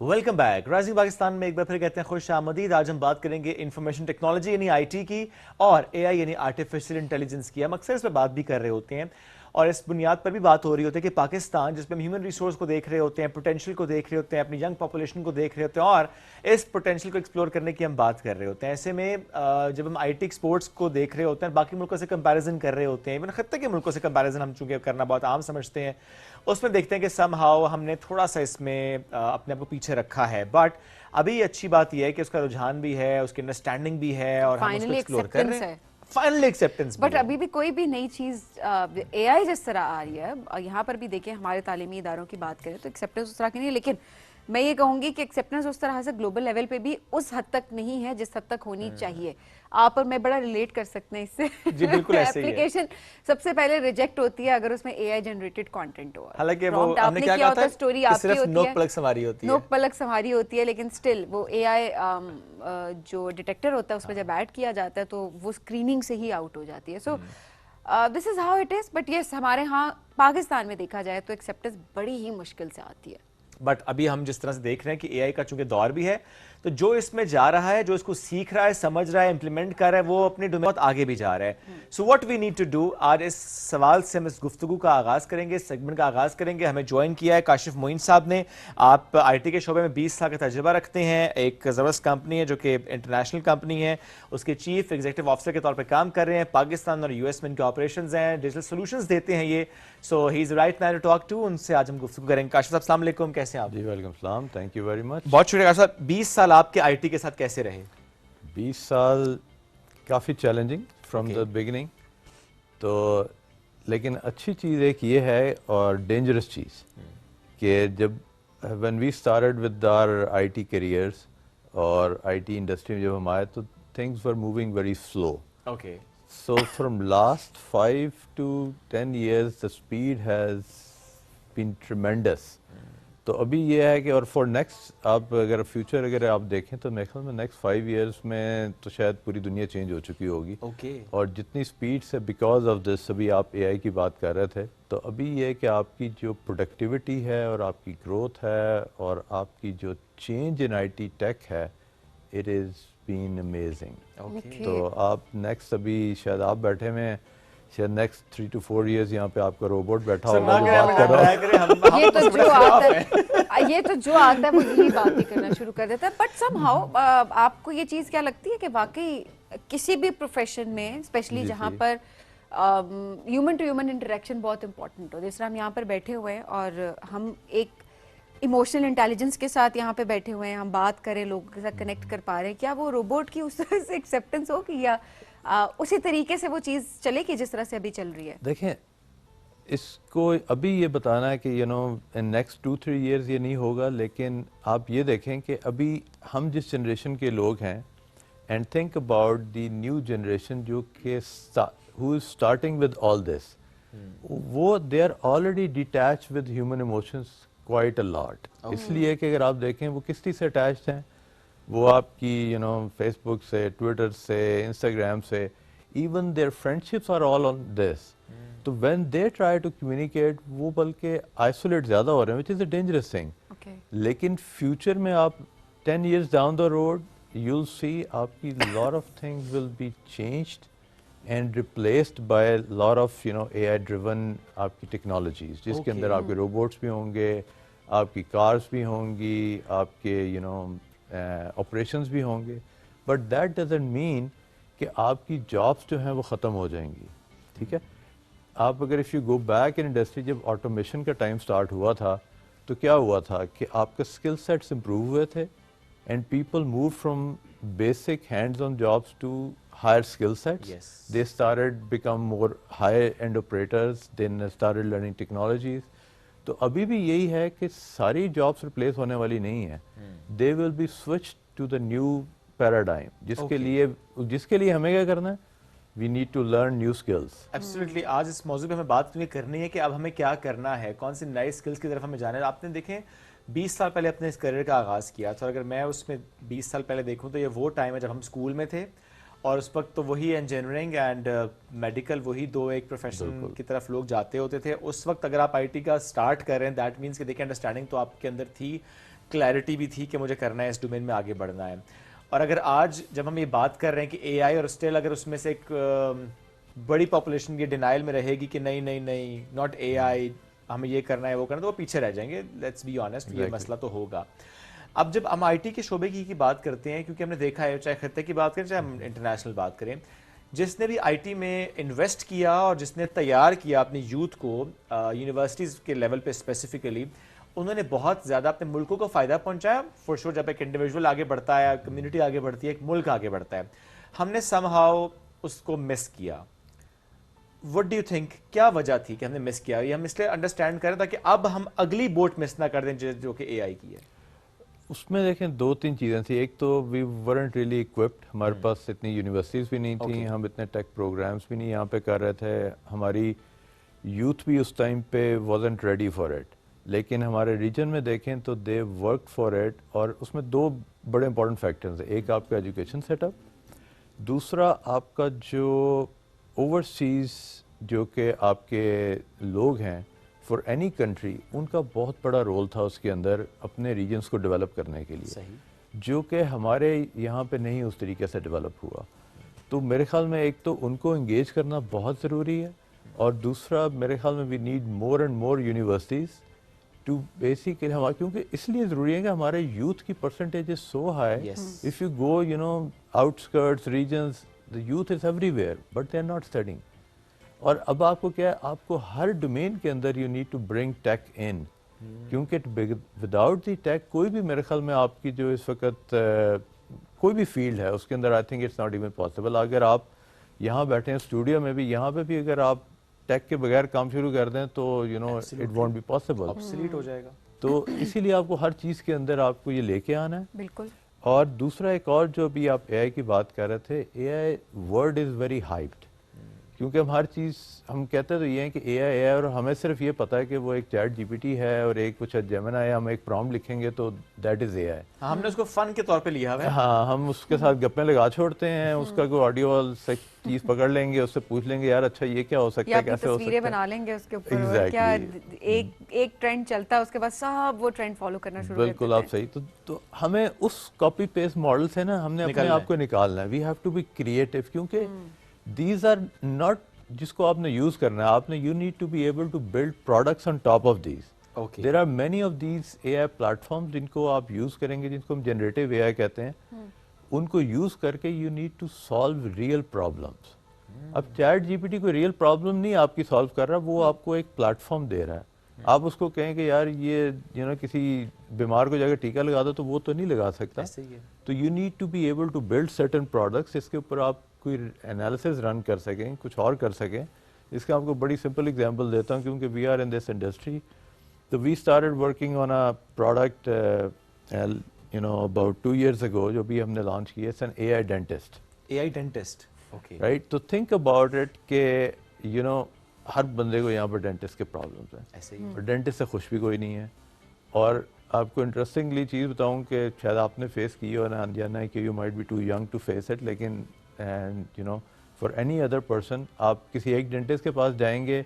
वेलकम बैक, राइजिंग पाकिस्तान में एक बार फिर कहते हैं खुश आमदीद। आज हम बात करेंगे इंफॉर्मेशन टेक्नोलॉजी यानी आईटी की, और एआई यानी आर्टिफिशियल इंटेलिजेंस की। हम अक्सर इस पर बात भी कर रहे होते हैं, और इस बुनियाद पर भी बात हो रही होती है कि पाकिस्तान जिसमें हम ह्यूमन रिसोर्स को देख रहे होते हैं, पोटेंशियल को देख रहे होते हैं, अपनी यंग पॉपुलेशन को देख रहे होते हैं, और इस पोटेंशियल को एक्सप्लोर करने की हम बात कर रहे होते हैं। ऐसे में जब हम आईटी एक्सपोर्ट्स को देख रहे होते हैं, बाकी मुल्कों से कंपैरिजन कर रहे होते हैं, इवन खत्ते के मुल्कों से कंपैरिजन हम चूंकि करना बहुत आम समझते हैं, उसमें देखते हैं कि समहाउ हमने थोड़ा सा इसमें अपने आप को पीछे रखा है। बट अभी अच्छी बात यह है कि उसका रुझान भी है, उसकी अंडरस्टैंडिंग भी है, और हम उसको एक्सप्लोर कर रहे हैं। Finally acceptance. बट अभी भी कोई भी नई चीज एआई जिस तरह आ रही है, यहाँ पर भी देखिए हमारे तालीमी इदारों की बात करें तो एक्सेप्टेंस उस तरह की नहीं है, लेकिन मैं ये कहूंगी कि एक्सेप्टेंस उस तरह से ग्लोबल लेवल पे भी उस हद तक नहीं है जिस हद तक होनी चाहिए। आप और मैं बड़ा रिलेट कर सकते हैं इससे। जी बिल्कुल ऐसे ही है। एप्लीकेशन सबसे पहले रिजेक्ट होती है अगर उसमें एआई जनरेटेड कंटेंट हो। हालांकि वो हमने क्या कहा था, स्टोरी आपकी होती है, नोक पलक संवारी होती है, नोक पलक संवारी होती है, लेकिन स्टिल वो एआई जो डिटेक्टर होता है उसमें जब ऐड किया जाता है तो वो स्क्रीनिंग से ही आउट हो जाती है। So this is how it is. But yes, हमारे यहाँ पाकिस्तान में देखा जाए तो एक्सेप्टेंस बड़ी ही मुश्किल से आती है। बट अभी हम जिस तरह से देख रहे हैं कि एआई का चूंकि दौर भी है, तो जो इसमें जा रहा है, जो इसको सीख रहा है, समझ रहा है, इंप्लीमेंट कर रहा है, वो अपने डोमेन बहुत आगे भी जा रहा है। So what we need to do, आज इस सवाल से हम इस गुफ्तगू का आगाज करेंगे, इस सेगमेंट का आगाज करेंगे। हमें ज्वाइन किया है काशिफ मोइन साहब ने। आप आईटी के शोबे में 20 साल का तजुर्बा रखते हैं, एक ज़बरदस्त कंपनी है जो कि इंटरनेशनल कंपनी है, उसके चीफ एग्जीक्यूटिव ऑफिसर के तौर पर काम कर रहे हैं। पाकिस्तान और यूएस में इनके ऑपरेशंस हैं, डिजिटल सोल्यूशंस देते हैं ये। So he is right man to talk to. उनसे आज हम गुफ्तगू करेंगे। काशिफ साहब अस्सलाम वालेकुम, कैसे हैं आप? जी वेलकम सलाम, थैंक यू वेरी मच। बहुत शुक्रिया काशिफ साहब। 20 साल आपके आईटी के साथ कैसे रहे? 20 साल काफ़ी चैलेंजिंग फ्रॉम द बिगिनिंग। तो लेकिन अच्छी चीज़ एक ये है और डेंजरस चीज़ कि जब when we started with our IT careers और आईटी इंडस्ट्री में जब हम आए तो things were moving very slow. Okay. So from last 5 to 10 years the speed has been tremendous. तो अभी ये है कि और फॉर नेक्स्ट आप अगर फ्यूचर अगर आप देखें तो मेरे ख्याल में नेक्स्ट 5 इयर्स में तो शायद पूरी दुनिया चेंज हो चुकी होगी. और जितनी स्पीड से बिकॉज ऑफ दिस, अभी आप एआई की बात कर रहे थे, तो अभी ये है कि आपकी जो प्रोडक्टिविटी है और आपकी ग्रोथ है और आपकी जो चेंज इन आईटी टेक है, इट इज़ बीन अमेजिंग. तो आप नेक्स्ट अभी शायद आप बैठे हुए हैं, शायद नेक्स्ट 3 to 4 years यहाँ पे आपका रोबोट बैठा होगा जो बात कर रहा है. ये तो जो आता है ये तो जो आता है वो यही बात ही करना शुरू कर देता है. बट समहाउ आपको ये चीज़ क्या लगती है कि वाकई किसी भी प्रोफेशन में, स्पेशली जहाँ पर ह्यूमन टू ह्यूमन इंटरेक्शन बहुत इंपॉर्टेंट हो, जिस तरह हम यहाँ पर बैठे हुए हैं और हम एक इमोशनल इंटेलिजेंस के साथ यहाँ पे बैठे हुए हैं, हम बात करें, लोगों के साथ कनेक्ट कर पा रहे हैं, क्या वो रोबोट की उस तरह से एक्सेप्टेंस होगी या उसी तरीके से वो चीज़ चलेगी जिस तरह से अभी चल रही है? देखें, इसको अभी ये बताना है कि इन नेक्स्ट 2-3 years ये नहीं होगा, लेकिन आप ये देखें कि अभी हम जिस जनरेशन के लोग हैं, and think about the new generation जो कि who is starting with all this, वो they are already detach with human emotions quite a lot. इसलिए कि अगर आप देखें वो किस चीज़ से अटैच्ड हैं, वो आपकी फेसबुक से, ट्विटर से, इंस्टाग्राम से, even their friendships are all on this. तो when they try to communicate, वो बल्कि आइसोलेट ज़्यादा हो रहे हैं, which is a dangerous thing. लेकिन फ्यूचर में आप 10 years down the road you will see आपकी lot of things will be changed and replaced by lot of AI driven आपकी टेक्नोलॉजीज, जिसके अंदर आपके रोबोट्स भी होंगे, आपकी कार्स भी होंगी, आपके ऑपरेशंस भी होंगे. बट दैट डजंट मीन कि आपकी जॉब्स जो हैं वो ख़त्म हो जाएंगी. ठीक है, आप अगर if you go back in industry, जब ऑटोमेशन का टाइम स्टार्ट हुआ था तो क्या हुआ था कि आपके स्किल सेट्स इम्प्रूव हुए थे and people move from basic hands on jobs to higher skill sets. Yes. They started become more high end operators, then started learning technologies. तो अभी भी यही है कि सारी जॉब्स रिप्लेस होने वाली नहीं है. They will be switched to the new paradigm. जिसके लिए हमें क्या करना है? We need to learn new skills. Absolutely. आज इस मौजू पे हमें बात तुम्हें करनी है कि अब हमें क्या करना है, कौन सी नई स्किल्स की तरफ हमें जाना है. आपने देखें 20 साल पहले अपने इस करियर का आगाज़ किया, तो अगर मैं उसमें 20 साल पहले देखूं तो ये वो टाइम है जब हम स्कूल में थे और उस वक्त तो वही इंजीनियरिंग एंड मेडिकल, वही दो एक प्रोफेशन की तरफ लोग जाते होते थे. उस वक्त अगर आप आईटी का स्टार्ट कर रहे हैं, दैट मीन्स कि देखिए अंडरस्टैंडिंग तो आपके अंदर थी, क्लैरिटी भी थी कि मुझे करना है, इस डोमेन में आगे बढ़ना है. और अगर आज जब हम ये बात कर रहे हैं कि एआई, और स्टिल अगर उसमें से एक बड़ी पॉपुलेशन ये डिनाइल में रहेगी कि नहीं नहीं नहीं, नॉट एआई, हमें ये करना है वो करना है, तो वो पीछे रह जाएंगे. लेट्स बी ऑनेस्ट, ये मसला तो होगा. अब जब हम आईटी के शोबे की बात करते हैं, क्योंकि हमने देखा है, चाहे खत्ते की बात करें चाहे हम इंटरनेशनल बात करें, जिसने भी आईटी में इन्वेस्ट किया और जिसने तैयार किया अपनी यूथ को यूनिवर्सिटीज़ के लेवल पे स्पेसिफिकली, उन्होंने बहुत ज़्यादा अपने मुल्कों को फ़ायदा पहुंचाया. फॉर श्योर, जब एक इंडिविजुअल आगे बढ़ता है, कम्युनिटी आगे बढ़ती है, एक मुल्क आगे बढ़ता है, हमने समहाउ उसको मिस किया. व्हाट डू यू थिंक, क्या वजह थी कि हमने मिस किया? ये हम इसलिए अंडरस्टैंड करें ताकि अब हम अगली बोट मिस ना कर दें जो कि एआई की है. उसमें देखें 2-3 चीज़ें थी. एक तो वी वरंट रियली इक्विप्ड, हमारे पास इतनी यूनिवर्सिटीज़ भी नहीं थी, हम इतने टेक प्रोग्राम्स भी नहीं यहाँ पे कर रहे थे, हमारी यूथ भी उस टाइम पे वाजंट रेडी फॉर इट. लेकिन हमारे रीजन में देखें तो दे वर्क फॉर इट. और उसमें 2 बड़े इंपॉर्टेंट फैक्टर्स हैं. एक आपका एजुकेशन सेटअप, दूसरा आपका जो ओवरसीज़ जो कि आपके लोग हैं फॉर एनी कंट्री, उनका बहुत बड़ा रोल था उसके अंदर अपने रीजन्स को डेवलप करने के लिए, जो कि हमारे यहाँ पे नहीं उस तरीके से डेवलप हुआ. तो मेरे ख्याल में एक तो उनको इंगेज करना बहुत ज़रूरी है, और दूसरा मेरे ख्याल में we need more and more universities to basically हमारा, क्योंकि इसलिए ज़रूरी है कि हमारे यूथ की percentage is so high. If you go outskirts regions, the youth is everywhere but they are not studying. और अब आपको क्या है, आपको हर डोमेन के अंदर you need to bring tech in, क्योंकि विदाउट दी टेक कोई भी मेरे ख्याल में आपकी जो इस वक्त कोई भी फील्ड है उसके अंदर I think it's not even possible. अगर आप यहाँ बैठे हैं स्टूडियो में भी, यहाँ पे भी अगर आप टेक के बगैर काम शुरू कर दें तो you know it won't be possible, obsolete हो जाएगा। तो इसीलिए आपको हर चीज़ के अंदर आपको ये लेके आना है। बिल्कुल। और दूसरा एक और जो अभी आप एआई की बात कर रहे थे, AI word is very hyped, क्योंकि हम हर चीज़ हम कहते तो ये हैं कि एआई है और हमें सिर्फ ये पता है कि वो एक चैट जीपीटी है और एक कुछ जेमिनी है, हम एक प्रॉम्प्ट लिखेंगे तो दैट इज़ एआई। हमने उसको फन के तौर पे लिया है। हाँ, हम उसके साथ गप्पे लगा छोड़ते हैं, उसका कोई ऑडियो से चीज़ पकड़ लेंगे, उससे पूछ लेंगे यार अच्छा ये क्या हो सकता है, कैसे हो सकता है, बना लेंगे उसके ऊपर। और क्या एक ट्रेंड चलता है उसके बाद सब वो ट्रेंड फॉलो करना शुरू कर देते हैं। बिल्कुल आप सही। तो हमें उस कॉपी पेस्ट मॉडल से ना हमने अपने आप को निकालना है। We have to be creative, क्योंकि दीज आर नॉट जिसको आपने यूज करना है, आपने you need to be able to build products on top of these. There are many of these AI platforms जिनको आप यूज करेंगे, जिनको हम जनरेटिव एआई कहते हैं, उनको यूज करके you need to solve real problems. अब चैट जीपीटी कोई रियल प्रॉब्लम नहीं आपकी सॉल्व कर रहा, वो आपको एक प्लेटफॉर्म दे रहा है। आप उसको कहें कि यार ये यू नो किसी बीमार को जाकर टीका लगा दो, तो वो तो नहीं लगा सकता। तो you need to be able to build certain products, इसके ऊपर आप कोई एनालिसिस रन कर सकें, कुछ और कर सकें। इसका आपको बड़ी सिंपल एग्जांपल देता हूँ, क्योंकि we are in this industry. तो we started working on a product you know about 2 years ago, जो भी हमने लॉन्च किया, it's an AI dentist. AI dentist, okay, right. तो थिंक अबाउट इट के यू नो हर बंदे को यहाँ पर डेंटिस्ट के प्रॉब्लम्स हैं, ऐसे ही। और डेंटिस्ट से खुश भी कोई नहीं है। और आपको इंटरेस्टिंगली चीज़ बताऊँ कि शायद आपने फेस की हो ना, या ना कि you might be too young to face it, लेकिन and you know for any other person, आप किसी एक डेंटिस्ट के पास जाएंगे,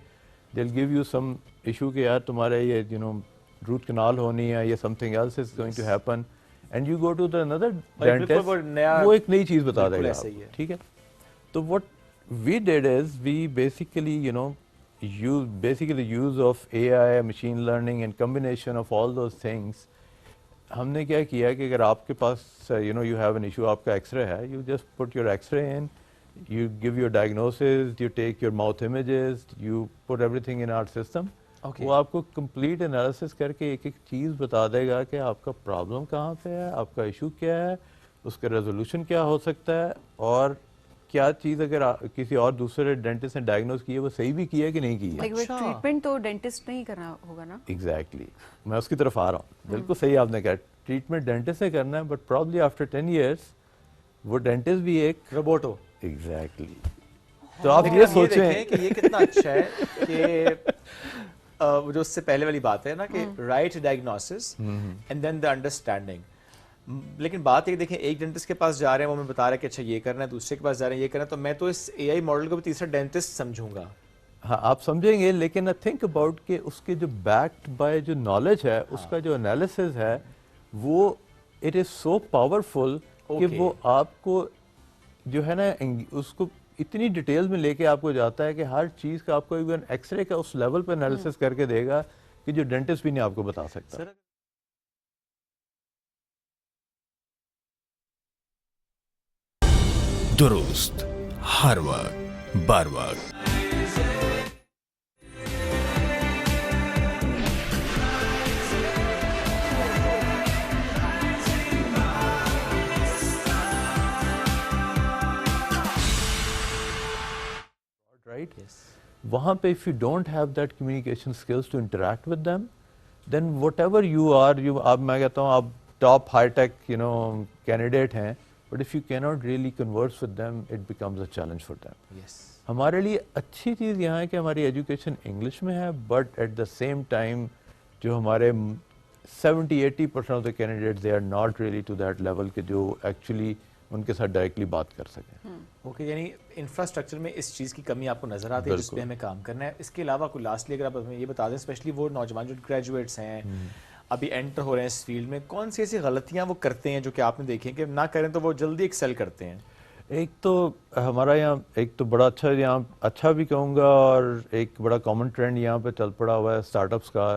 they will give you some issue कि यार तुम्हारे ये यू नो रूट कनाल होनी है, या something else is going to happen, and you go to the another dentist, वो एक नई चीज़ बता देगा, ठीक है। तो what we did is we basically you know use of AI, machine learning and combination of all those things. हमने क्या किया कि अगर आपके पास you know you have an issue, आपका एक्सरे है, you just put your x-ray in, you give your diagnosis, you take your mouth images, you put everything in our system. Okay. वो आपको complete analysis करके एक एक चीज़ बता देगा कि आपका प्रॉब्लम कहाँ पे है, आपका इशू क्या है, उसका रेजोल्यूशन क्या हो सकता है, और क्या चीज़ अगर किसी और दूसरे डेंटिस्ट ने डायग्नोज की है, वो सही भी किया है कि नहीं की है। ट्रीटमेंट तो डेंटिस्ट नहीं करना होगा ना? Exactly. मैं उसकी तरफ आ रहा हूँ। बिल्कुल सही आपने कहा, ट्रीटमेंट डेंटिस्ट से करना है, बट प्रॉब्ली आफ्टर 10 years वो डेंटिस्ट भी एक रोबोट हो। एग्जैक्टली। तो आप ये सोचें कि ये कितना अच्छा है कि जो उससे पहले वाली बात है ना कि right diagnosis and then the understanding. लेकिन बात ये देखें, एक डेंटिस्ट के पास जा रहे हैं, वो हमें बता रहा है कि अच्छा ये करना है, दूसरे के पास जा रहे हैं ये करना है, तो मैं तो इस एआई मॉडल को भी तीसरा डेंटिस्ट समझूंगा। हाँ, आप समझेंगे, लेकिन थिंक अबाउट के उसके जो बैक्ड बाय जो नॉलेज है, उसका जो एनालिसिस है, वो इट इज़ सो पावरफुल कि वो आपको जो है ना उसको इतनी डिटेल में लेके आपको जाता है कि हर चीज़ का आपको इवन एक्सरे का उस लेवल पर एनालिसिस करके देगा कि जो डेंटिस्ट भी नहीं आपको बता सकता। दुरुस्त, हर वक्त, बार वक्त। Right? Yes. वहाँ पे if you don't have that communication skills to interact with them, then whatever you are, आप मैं कहता हूँ आप top high tech you know candidate हैं, but if you cannot really converse with them, it becomes a challenge for them. Yes. हमारे लिए अच्छी चीज़ यहाँ है कि हमारी एजुकेशन इंग्लिश में है, but at the same time जो हमारे 70-80% of the candidates they are not really to that level कि जो actually उनके साथ डायरेक्टली बात कर सकें। ओके, यानी इंफ्रास्ट्रक्चर में इस चीज़ की कमी आपको नजर आती है जिस पे हमें काम करना है। इसके अलावा कोई लास्टली अगर आप हमें ये बता दें, स्पेशली वो नौजवान जो ग्रेजुएट्स हैं, अभी एंटर हो रहे हैं इस फील्ड में, कौन सी ऐसी गलतियां वो करते हैं जो कि आपने देखी कि ना करें तो वो जल्दी एक्सेल करते हैं? एक तो हमारा यहाँ एक तो बड़ा अच्छा यहाँ अच्छा भी कहूँगा, और एक बड़ा कॉमन ट्रेंड यहाँ पे चल पड़ा हुआ है स्टार्टअप्स का।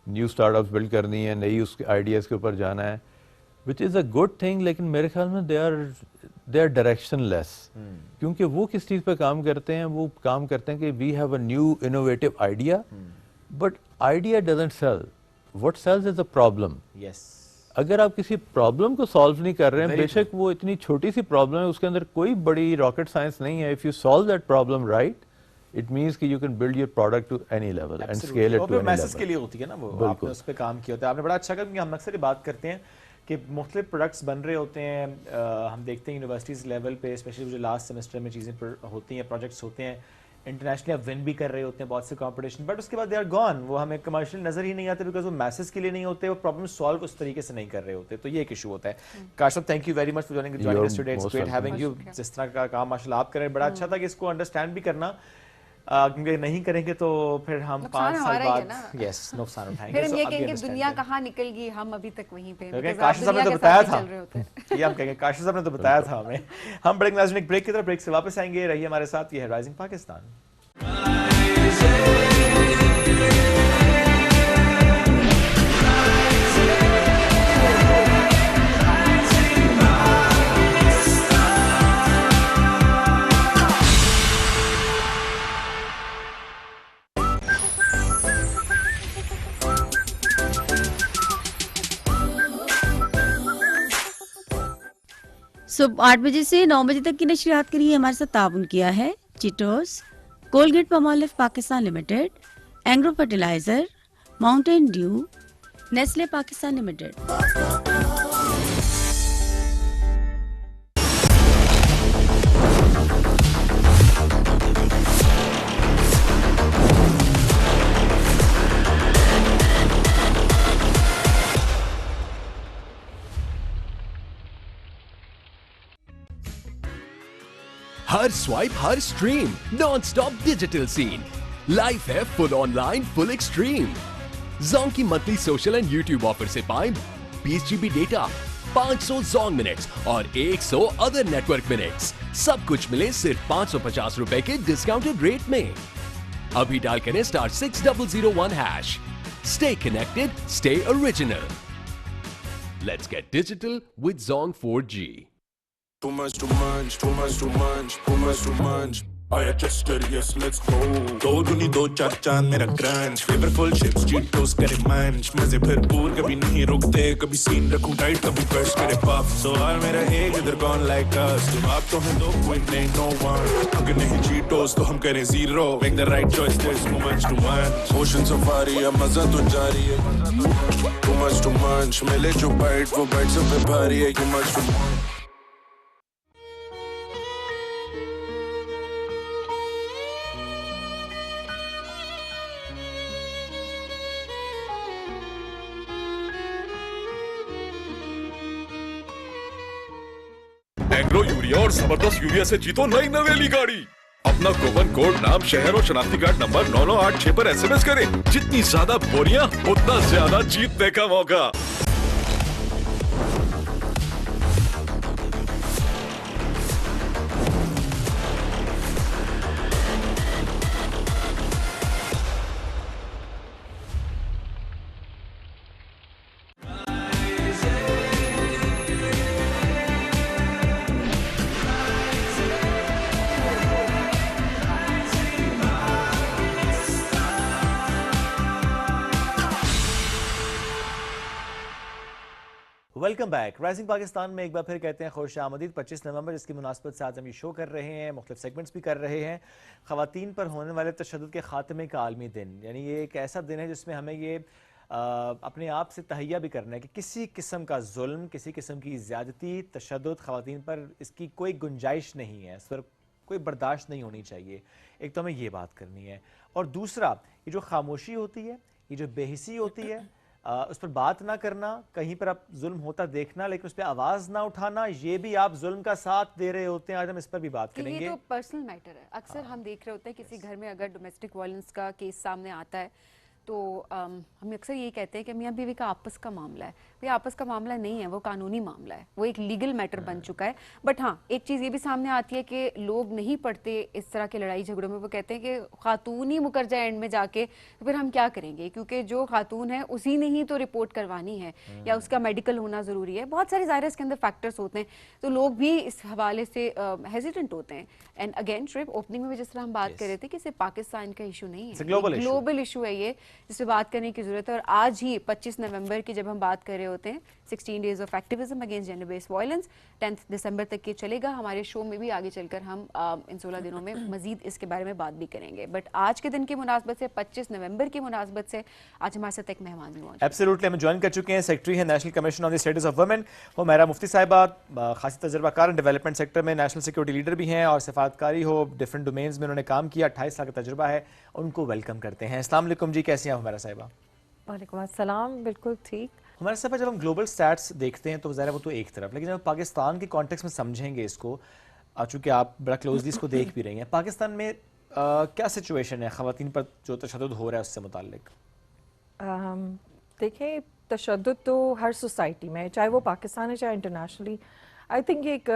न्यू स्टार्टअप्स बिल्ड करनी है, नई उसके आइडियाज़ के ऊपर जाना है, विच इज़ अ गुड थिंग, लेकिन मेरे ख्याल में दे आर डायरेक्शनलेस। क्योंकि वो किस चीज़ पे काम करते हैं, वो काम करते हैं कि we have a new innovative idea, but idea doesn't sell, what sells is a problem. अगर आप किसी प्रॉब्लम को सॉल्व नहीं कर रहे हैं, बेशक वो इतनी छोटी सी प्रॉब्लम है, उसके अंदर कोई बड़ी रॉकेट साइंस नहीं है, if you solve that problem right, it means कि you can build your product to any level and scale it to any message level के लिए होती है ना वो, आपने उस पर काम किया होता है। आपने बड़ा अच्छा कहा, क्योंकि हम अक्सर बात करते हैं कि मुख्तलिफ प्रोडक्ट्स बन रहे होते हैं। हम देखते हैं यूनिवर्सिटीज़ लेवल पे, स्पेशली जो लास्ट सेमेस्टर में चीज़ें होती हैं, प्रोजेक्ट्स होते हैं, इंटरनेशनली आप विन भी कर रहे होते हैं बहुत से कंपटीशन, बट उसके बाद दे आर गॉन, वो हमें कमर्शियल नज़र ही नहीं आते, बिकॉज वो मैसेज के लिए नहीं होते, वो प्रॉब्लम सॉल्व उस तरीके से नहीं कर रहे होते। तो ये एक इशू होता है। काश साहब, thank you very much for joining us today, it's great having you. जिस तरह का काम माशाल्लाह आप कर रहे हैं, बड़ा अच्छा था कि इसको अंडरस्टैंड भी करना, क्योंकि नहीं करेंगे तो फिर हम 5 साल बाद यस नुकसान उठाएंगे। फिर हम ये कहेंगे दुनिया कहाँ निकल गई, हम अभी तक वहीं पे हैं। काशिफ साहब ने तो बताया था, ये हम कहेंगे काशिफ साहब ने तो बताया था हमें। हम बड़े नाज़रीन ब्रेक की तरफ, ब्रेक से वापस आएंगे, रहिए हमारे साथ। ये है राइजिंग पाकिस्तान। सुबह 8 बजे से 9 बजे तक की नशरियात के लिए हमारे साथ ताउन किया है Cheetos, Colgate Palmolive Pakistan limited, Engro fertiliser, Mountain Dew, Nestle Pakistan limited. हर स्वाइप, हर stream, non stop digital scene. Life है full online, full extreme. Zong की monthly social and YouTube offer से पाएं 20 GB डेटा, 500 जोंग मिनट्स और 100 अदर नेटवर्क मिनट्स। सब कुछ मिले सिर्फ 550 रुपए के डिस्काउंटेड रेट में। अभी डायल करें *6001#। Stay connected, stay original. Let's get digital with Zong 4G. Too much to munch, too much to munch, too much to munch. आया चेस्टर, yes let's go. 2 दूनी 2 4 चांद मेरा क्रंच, फ्लेवरफुल चिप्स चीटोस करे मंच, मजे भरपूर कभी नहीं रुकते, कभी सीन रखूं टाइट कभी बर्स्ट करे पफ। सवाल मेरा है किधर कौन लाइक अस, जवाब तो है दो, कोई नहीं नो वन। अगर नहीं चीटोस तो हम करें zero, make the right choice, there's too much to munch. Ocean safari है मजा तो जारी है, too much to munch. मिले जो बाइट वो बाइट सब पे भारी है, too much to munch. Agro urea और जबरदस्त यूरिया से जीतो नई नवेली गाड़ी। अपना कूपन कोड, नाम, शहर और शनाख्ती कार्ड नंबर 9986 पर SMS करें। जितनी ज्यादा बोरियां उतना ज्यादा जीतने का मौका। Welcome back. राइजिंग पाकिस्तान में एक बार फिर कहते हैं खुश आमदीद। 25 नवंबर, जिसकी मुनासबत से आज हम ये शो कर रहे हैं, मुख्तलिफ सेगमेंट्स भी कर रहे हैं। ख़वातीन पर होने वाले तशद्दुद के ख़ात्मे का आलमी दिन, यानी ये एक ऐसा दिन है जिसमें हमें ये अपने आप से तहैया भी करना है कि किसी किस्म का जुल्म, किसी किस्म की ज़्यादती, तशद्दुद ख़वातीन पर, इसकी कोई गुंजाइश नहीं है, इस पर कोई बर्दाश्त नहीं होनी चाहिए। एक तो हमें ये बात करनी है, और दूसरा ये जो खामोशी होती है, ये जो बेहिसी होती है, उस पर बात ना करना, कहीं पर आप जुल्म होता देखना लेकिन उस पर आवाज़ ना उठाना, ये भी आप जुल्म का साथ दे रहे होते हैं। आज हम इस पर भी बात करेंगे। ये तो पर्सनल मैटर है। अक्सर हम देख रहे होते हैं किसी घर में अगर डोमेस्टिक वायलेंस का केस सामने आता है तो हम अक्सर यही कहते हैं कि मियाँ बीवी का आपस का मामला है। भाई आपस का मामला नहीं है, वो कानूनी मामला है, वो एक लीगल मैटर बन चुका है। बट हाँ, एक चीज़ ये भी सामने आती है कि लोग नहीं पढ़ते इस तरह के लड़ाई झगड़ों में। वो कहते हैं कि खातून ही मुकर जाए एंड में जाके तो फिर हम क्या करेंगे, क्योंकि जो खातून है उसी ने ही तो रिपोर्ट करवानी है या उसका मेडिकल होना ज़रूरी है। बहुत सारे ज़ाहिर इसके अंदर फैक्टर्स होते हैं, तो लोग भी इस हवाले से हेजिटेंट होते हैं। एंड अगेन ट्रिप ओपनिंग में भी जिस तरह हम बात कर रहे थे कि सिर्फ पाकिस्तान का इशू नहीं है, ग्लोबल इशू है ये। जिस पे बात करने की ज़रूरत है। और आज ही 25 नवंबर की जब हम बात कर रहे होते हैं 16 days of activism against gender based violence, 10 दिसंबर तक ये चलेगा। हमारे शो में भी आगे चलकर हम इन 16 दिनों में मजीद इसके बारे में बात भी करेंगे। बट आज के दिन की मुनासबत से, 25 नवंबर की मुनासबत से, आज हमारे साथ एक मेहमान भी मौजूद। एब्सोल्युटली, हम ज्वाइन कर चुके हैं, सेक्रेटरी है National Commission on the Status of Women Humaira Mufti Sahiba, खासी तजर्बाकार डेवलपमेंट सेक्टर में नेशनल सिक्योरिटी लीडर भी हैं और सफारतकारी हो डिफरेंट डोमेन्स में उन्होंने काम किया, 28 साल का तजुर्बा है। उनको वेलकम करते हैं। अस्सलाम वालेकुम जी, कैसी हैं हुमैरा साहिबा? वालेकुम अस्सलाम, बिल्कुल ठीक। हुमैरा साहिबा, जब हम ग्लोबल स्टैट्स देखते हैं तो ज़रा वो तो एक तरफ, लेकिन जब पाकिस्तान के कॉन्टेक्स्ट में समझेंगे इसको, चूँकि आप बड़ा क्लोजली इसको देख भी रही हैं, पाकिस्तान में क्या सिचुएशन है ख़वातीन पर जो तशद्दुद हो रहा है उससे मुताल्लिक? देखें, तशद्दुद तो हर सोसाइटी में, चाहे वो पाकिस्तान है चाहे इंटरनेशनली। आई थिंक एक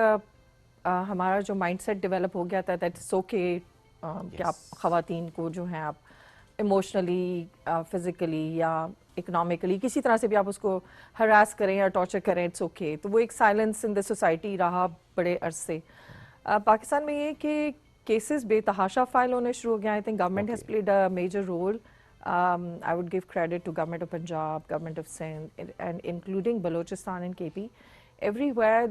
हमारा जो माइंडसेट डेवलप हो गया था दैट इट्स ओके कि आप ख़वातीन को जो है आप इमोशनली, फिज़िकली या इकोनॉमिकली किसी तरह से भी आप उसको हरास करें या टॉर्चर करें, इट्स ओके। तो वो एक साइलेंस इन द सोसाइटी रहा बड़े अरसे। पाकिस्तान में ये कि केसेस बेतहाशा फाइल होने शुरू हो गए। I think government has played a major role. I would give credit to government of Punjab, government of Sindh, and including Balochistan and KP. Everywhere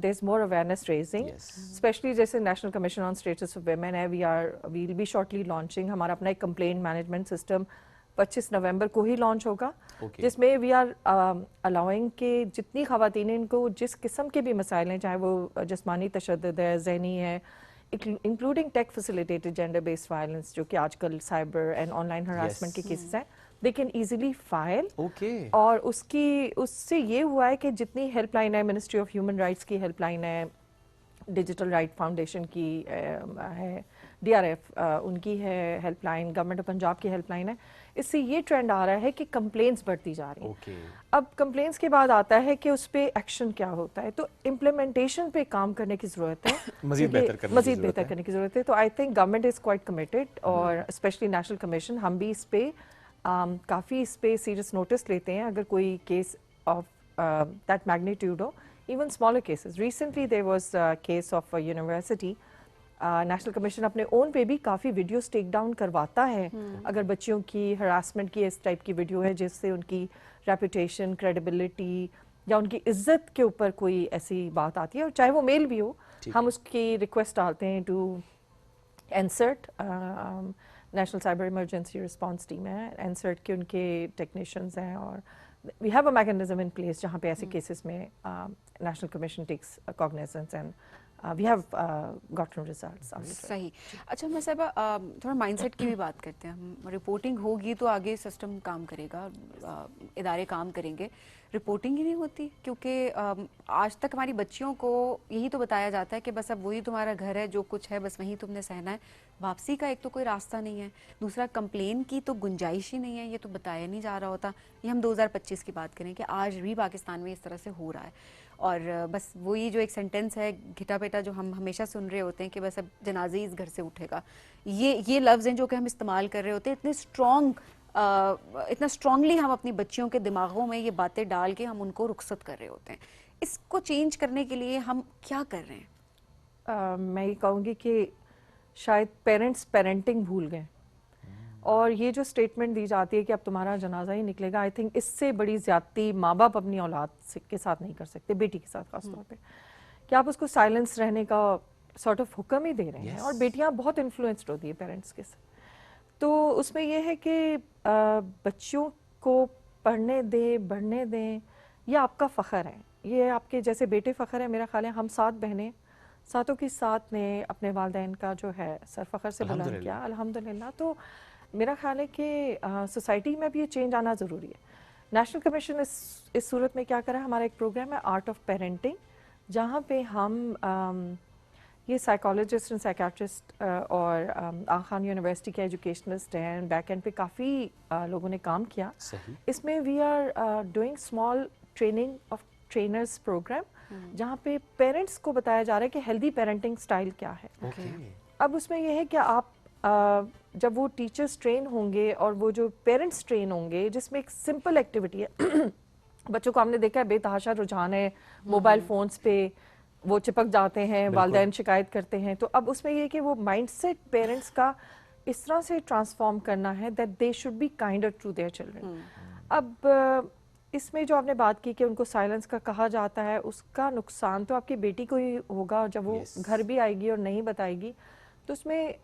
there's more awareness raising, especially जैसे National Commission on Status of Women है, we'll be shortly launching हमारा अपना एक complaint management system 25 नवंबर को ही launch होगा, जिसमें we are allowing कि जितनी ख़वातीन इनको जिस किस्म के भी मसाइल हैं, चाहे वो जिस्मानी तशद्दुद है, ज़हनी है, including tech facilitated gender based violence जो कि आजकल साइबर एंड ऑनलाइन हरासमेंट के केसेस हैं, दे कैन ईजिली फाइल। और उससे ये हुआ है कि जितनी हेल्पलाइन है, मिनिस्ट्री ऑफ ह्यूमन राइट्स की हेल्पलाइन है, डिजिटल राइट फाउंडेशन की है, DRF उनकी है हेल्पलाइन, गवर्नमेंट ऑफ पंजाब की हेल्पलाइन है, इससे ये ट्रेंड आ रहा है कि कंप्लेंट्स बढ़ती जा रही हैं। अब कंप्लेंट्स के बाद आता है कि उस पर एक्शन क्या होता है, तो इम्प्लीमेंटेशन पे काम करने की ज़रूरत है, मज़ीद बेहतर करने की ज़रूरत है। तो I think government is quite committed, और स्पेशली नेशनल कमीशन, हम भी इस पर काफ़ी इस पर सीरियस नोटिस लेते हैं। अगर कोई केस ऑफ दैट मैग्नीट्यूड हो, even smaller cases. Recently there was a case of a university. National commission अपने ओन पे भी काफ़ी वीडियोस टेक डाउन करवाता है अगर बच्चियों की हरासमेंट की इस टाइप की वीडियो है जिससे उनकी रेपुटेशन, क्रेडिबिलिटी या उनकी इज्जत के ऊपर कोई ऐसी बात आती है, और चाहे वो मेल भी हो, हम उसकी रिक्वेस्ट डालते हैं to NCERT. National cyber emergency response team है, एनसर्ट के उनके टेक्नीशियंस हैं, और we have a mechanism in place जहाँ पे ऐसे केसेस में national commission takes cognizance and we have gotten results. सही। अच्छा मैं साहिबा थोड़ा माइंडसेट की भी बात करते हैं। हम रिपोर्टिंग होगी तो आगे सिस्टम काम करेगा, इदारे काम करेंगे। रिपोर्टिंग ही नहीं होती, क्योंकि आज तक हमारी बच्चियों को यही तो बताया जाता है कि बस अब वही तुम्हारा घर है, जो कुछ है बस वहीं तुमने सहना है। वापसी का एक तो कोई रास्ता नहीं है, दूसरा कंप्लेन की तो गुंजाइश ही नहीं है, ये तो बताया नहीं जा रहा होता। ये हम 2025 की बात करें कि आज भी पाकिस्तान में इस तरह से हो रहा है, और बस वही जो एक सेंटेंस है घिटा पेटा जो हम हमेशा सुन रहे होते हैं कि बस अब जनाजे इस घर से उठेगा, ये लफ्ज़ हैं जो कि हम इस्तेमाल कर रहे होते हैं। इतना स्ट्रांगली हम अपनी बच्चियों के दिमागों में ये बातें डाल के हम उनको रुखसत कर रहे होते हैं। इसको चेंज करने के लिए हम क्या कर रहे हैं? मैं ये कहूँगी कि शायद पेरेंट्स पेरेंटिंग भूल गए, और ये जो स्टेटमेंट दी जाती है कि अब तुम्हारा जनाजा ही निकलेगा, आई थिंक इससे बड़ी ज़्यादती माँ बाप अपनी औलाद के साथ नहीं कर सकते, बेटी के साथ खासतौर पे, कि आप उसको साइलेंस रहने का सॉर्ट ऑफ हुक्म ही दे रहे हैं। और बेटियाँ बहुत इन्फ्लुएंस्ड होती है पेरेंट्स के साथ, तो उसमें यह है कि बच्चियों को पढ़ने दें, बढ़ने दें, यह आपका फ़ख्र है, ये आपके जैसे बेटे फ़ख्र है। मेरा ख्याल है हम 7 बहनें, सातों की साथ ने अपने वालिदैन का जो है सर फ़ख्र से बुलंद किया, अल्हम्दुलिल्लाह। तो मेरा ख्याल है कि सोसाइटी में भी ये चेंज आना ज़रूरी है। नेशनल कमीशन इस सूरत में क्या कर रहा है, हमारा एक प्रोग्राम है आर्ट ऑफ पेरेंटिंग, जहाँ पे हम ये साइकोलॉजिस्ट एंड साइकियाट्रिस्ट और आगा खान यूनिवर्सिटी के एजुकेशनिस्ट हैं, बैक एंड पे काफ़ी लोगों ने काम किया। इसमें we are doing small training of trainers program, जहाँ पे पेरेंट्स को बताया जा रहा है कि हेल्दी पेरेंटिंग स्टाइल क्या है। अब उसमें यह है कि आप जब वो टीचर्स ट्रेन होंगे और वो जो पेरेंट्स ट्रेन होंगे, जिसमें एक सिंपल एक्टिविटी है बच्चों को हमने देखा है बेतहाशा रुझान है मोबाइल फ़ोन्स पे, वो चिपक जाते हैं, वालिदैन शिकायत करते हैं। तो अब उसमें ये कि वो माइंडसेट पेरेंट्स का इस तरह से ट्रांसफॉर्म करना है that they should be kinder to their children. अब इसमें जो आपने बात की कि उनको साइलेंस का कहा जाता है, उसका नुकसान तो आपकी बेटी को ही होगा जब वो घर भी आएगी और नहीं बताएगी, तो उसमें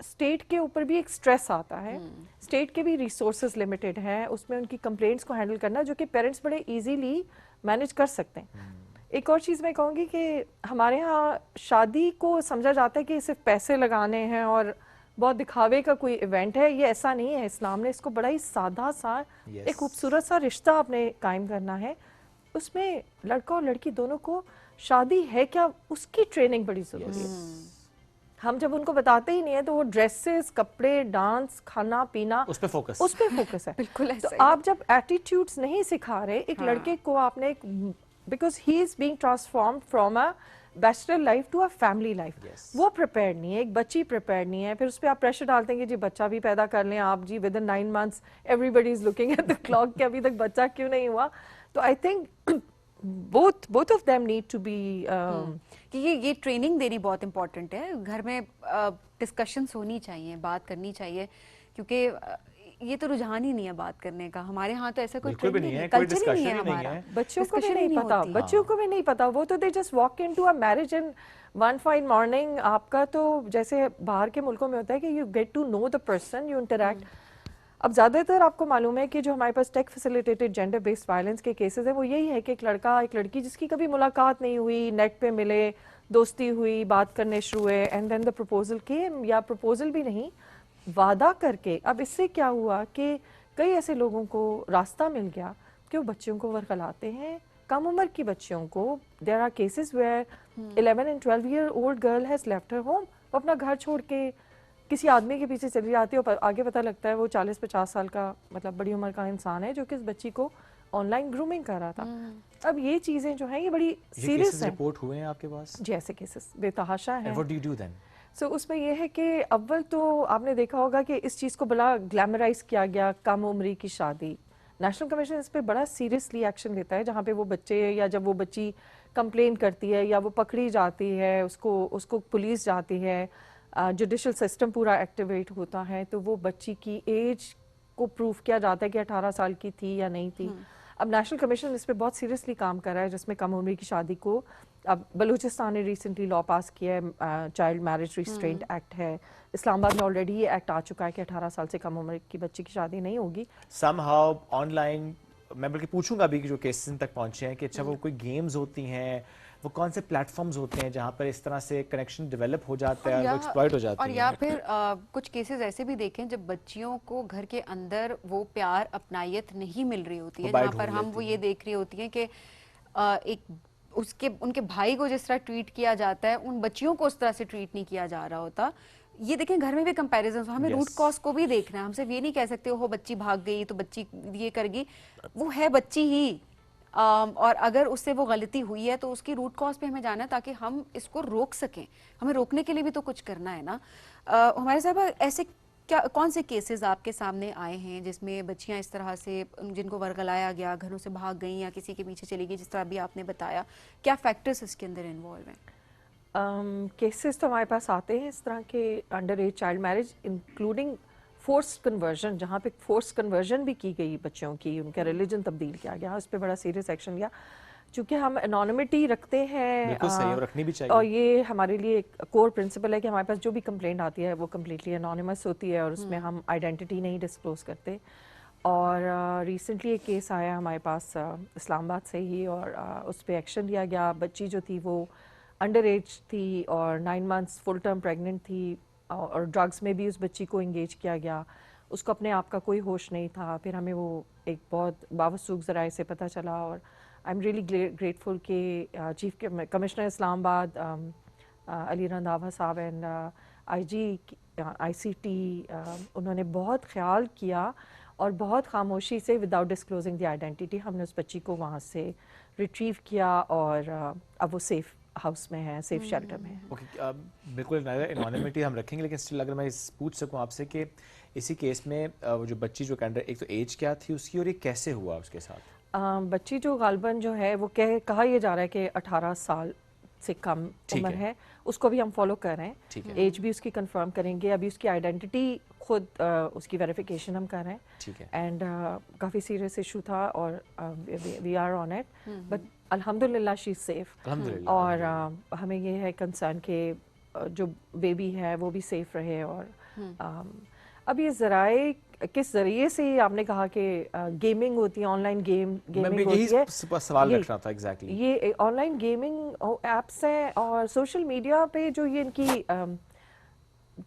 स्टेट के ऊपर भी एक स्ट्रेस आता है। स्टेट के भी रिसोर्सेज लिमिटेड हैं, उसमें उनकी कंप्लेंट्स को हैंडल करना जो कि पेरेंट्स बड़े इजीली मैनेज कर सकते हैं। एक और चीज़ मैं कहूँगी कि हमारे यहाँ शादी को समझा जाता है कि सिर्फ पैसे लगाने हैं और बहुत दिखावे का कोई इवेंट है, ये ऐसा नहीं है। इस्लाम ने इसको बड़ा ही सादा सा एक खूबसूरत सा रिश्ता आपने कायम करना है, उसमें लड़का और लड़की दोनों को शादी है क्या उसकी ट्रेनिंग बड़ी ज़रूरी है। हम जब उनको बताते ही नहीं है तो वो ड्रेसेस, कपड़े, डांस, खाना पीना उस पे फोकस है। बिल्कुल तो आप जब एटीट्यूड्स नहीं सिखा रहे एक लड़के को, आपने because he is being transformed from a bachelor life to a family life, वो प्रिपेयर नहीं है, एक बच्ची प्रिपेयर नहीं है। फिर उस पर आप प्रेशर डालते हैं कि जी बच्चा भी पैदा कर लें आप जी, within 9 months everybody is looking at the clock कि अभी तक बच्चा क्यों नहीं हुआ। तो I think both of them need to be कि ये ट्रेनिंग देनी बहुत इम्पोर्टेंट है। घर में डिस्कशंस होनी चाहिए, बात करनी चाहिए, क्योंकि ये तो रुझान ही नहीं है बात करने का। हमारे यहाँ तो ऐसा कोई ट्रेंड नहीं है, कल्चर ही नहीं है हमारा। बच्चों को भी नहीं पता, बच्चों को भी नहीं पता। वो तो they just walk into a marriage in one fine morning. आपका तो जैसे बाहर के मुल्कों में होता है कि you get to know the person, you interact. अब ज़्यादातर आपको मालूम है कि जो हमारे पास tech facilitated gender based violence के केसेस है वो यही है कि एक लड़का एक लड़की जिसकी कभी मुलाकात नहीं हुई, नेट पे मिले, दोस्ती हुई, बात करने शुरू हुए, एंड देन द प्रपोजल केम, या प्रपोजल भी नहीं, वादा करके। अब इससे क्या हुआ कि कई ऐसे लोगों को रास्ता मिल गया कि वो बच्चियों को वर्गलाते हैं, कम उम्र की बच्चियों को। There are cases where 11 and 12 year old girl has left her home, वो अपना घर छोड़ के किसी आदमी के पीछे चली जाती है और आगे पता लगता है वो 40-50 साल का, मतलब बड़ी उम्र का इंसान है जो कि इस बच्ची को ऑनलाइन ग्रूमिंग कर रहा था। अब ये चीज़ें जो हैं ये बड़ी सीरियस हैं। रिपोर्ट हुए हैं आपके पास? जी, ऐसे केसेस बेतहाशा हैं। What do you do then? So उसमें यह है कि अव्वल तो आपने देखा होगा कि इस चीज़ को बड़ा ग्लैमराइज किया गया, कम उम्री की शादी। नेशनल कमीशन इस पर बड़ा सीरियसली एक्शन लेता है, जहाँ पे वो बच्चे या जब वो बच्ची कंप्लेन करती है या वो पकड़ी जाती है, उसको पुलिस जाती है, जुडिशल सिस्टम पूरा एक्टिवेट होता है, तो वो बच्ची की एज को प्रूफ किया जाता है कि 18 साल की थी या नहीं थी। अब नेशनल कमीशन इस पर बहुत सीरियसली काम कर रहा है, जिसमें कम उम्र की शादी को, अब बलूचिस्तान ने रिसेंटली लॉ पास किया है, चाइल्ड मैरिज रिस्ट्रेंट एक्ट है। इस्लामाबाद में ऑलरेडी ये एक्ट आ चुका है कि 18 साल से कम उम्र की बच्ची की शादी नहीं होगी। समहाउ ऑनलाइन मैं बल्कि पूछूंगा अभी कि जो केसेस तक पहुंचे हैं कि अच्छा वो कोई गेम्स होती हैं, वो कौन से प्लेटफॉर्म्स होते हैं जहाँ पर इस तरह से कनेक्शन डेवलप हो जाता है और वो एक्सप्लॉइट हो जाती है। और या फिर कुछ केसेस ऐसे भी देखें जब बच्चियों को घर के अंदर वो प्यार, अपनायत नहीं मिल रही होती है, जहाँ पर हम वो ये देख रही होती हैं कि एक उनके भाई को जिस तरह ट्रीट किया जाता है उन बच्चियों को उस तरह से ट्रीट नहीं किया जा रहा होता। ये देखें घर में भी कंपैरिजन, हमें रूट कॉज को भी देखना है। हम सिर्फ ये नहीं कह सकते हो बच्ची भाग गई तो बच्ची ये करेगी, वो है बच्ची ही, और अगर उससे वो गलती हुई है तो उसकी रूट कॉज पे हमें जाना है ताकि हम इसको रोक सकें। हमें रोकने के लिए भी तो कुछ करना है ना। हमारे साहब ऐसे क्या कौन से केसेस आपके सामने आए हैं जिसमें बच्चियां इस तरह से जिनको वर्गलाया गया, घरों से भाग गई या किसी के पीछे चली गई, जिस तरह अभी आपने बताया, क्या फैक्टर्स इसके अंदर इन्वॉल्व हैं? केसेस तो हमारे पास आते हैं इस तरह के, under as child marriage, including forced conversion, जहाँ पे फोर्स्ड कन्वर्जन भी की गई बच्चों की, उनका रिलीजन तब्दील किया गया, उस पर बड़ा सीरियस एक्शन लिया। चूँकि हम एनोनिमिटी रखते हैं और रखनी भी चाहिए, और ये हमारे लिए एक कोर प्रिंसिपल है कि हमारे पास जो भी कंप्लेंट आती है वो कम्प्लीटली एनोनिमस होती है और उसमें हम आइडेंटिटी नहीं डिस्क्लोज करते। और रिसेंटली एक केस आया हमारे पास इस्लामाबाद से ही, और उस पर एक्शन लिया गया। बच्ची जो थी वो अंडर एज थी और 9 months फुल टर्म प्रेगनेंट थी, और ड्रग्स में भी उस बच्ची को इंगेज किया गया। उसको अपने आप का कोई होश नहीं था। फिर हमें वो एक बहुत बावसूख ज़राए से पता चला, और आई एम रियली ग्रेटफुल कि चीफ कमिश्नर इस्लामाबाद अली रंधावा साहब एंड IG ICT उन्होंने बहुत ख्याल किया और बहुत खामोशी से, विदाउट डिस्क्लोजिंग द आइडेंटिटी, हमने उस बच्ची को वहाँ से रिट्रीव किया और अब वो सेफ हाउस में है, सेफ शेल्टर में है। ओके, बिल्कुल एनोनिमिटी हम रखेंगे, लेकिन स्टिल अगर मैं पूछ सकूं आपसे कि इसी केस में जो बच्ची जो कैंडर, एक तो एज क्या थी उसकी और ये कैसे हुआ उसके साथ? बच्ची जो गालबन जो है वो कहा यह जा रहा है कि 18 साल से कम उम्र है उसको भी हम फॉलो कर रहे हैं, एज भी उसकी कंफर्म करेंगे, अभी उसकी आइडेंटिटी खुद उसकी वेरिफिकेशन हम कर रहे हैं एंड काफ़ी सीरियस इशू था और we are on it, but अल्हम्दुलिल्लाह शी इज सेफ और हमें ये है कंसर्न कि जो बेबी है वो भी सेफ रहे और अब ये ज़राए किस जरिए से आपने कहा कि गेमिंग होती है, ऑनलाइन गेमिंग होती है, सवाल रख रहा था एग्जैक्टली ये ऑनलाइन गेमिंग एप्स हैं और सोशल मीडिया पे जो ये इनकी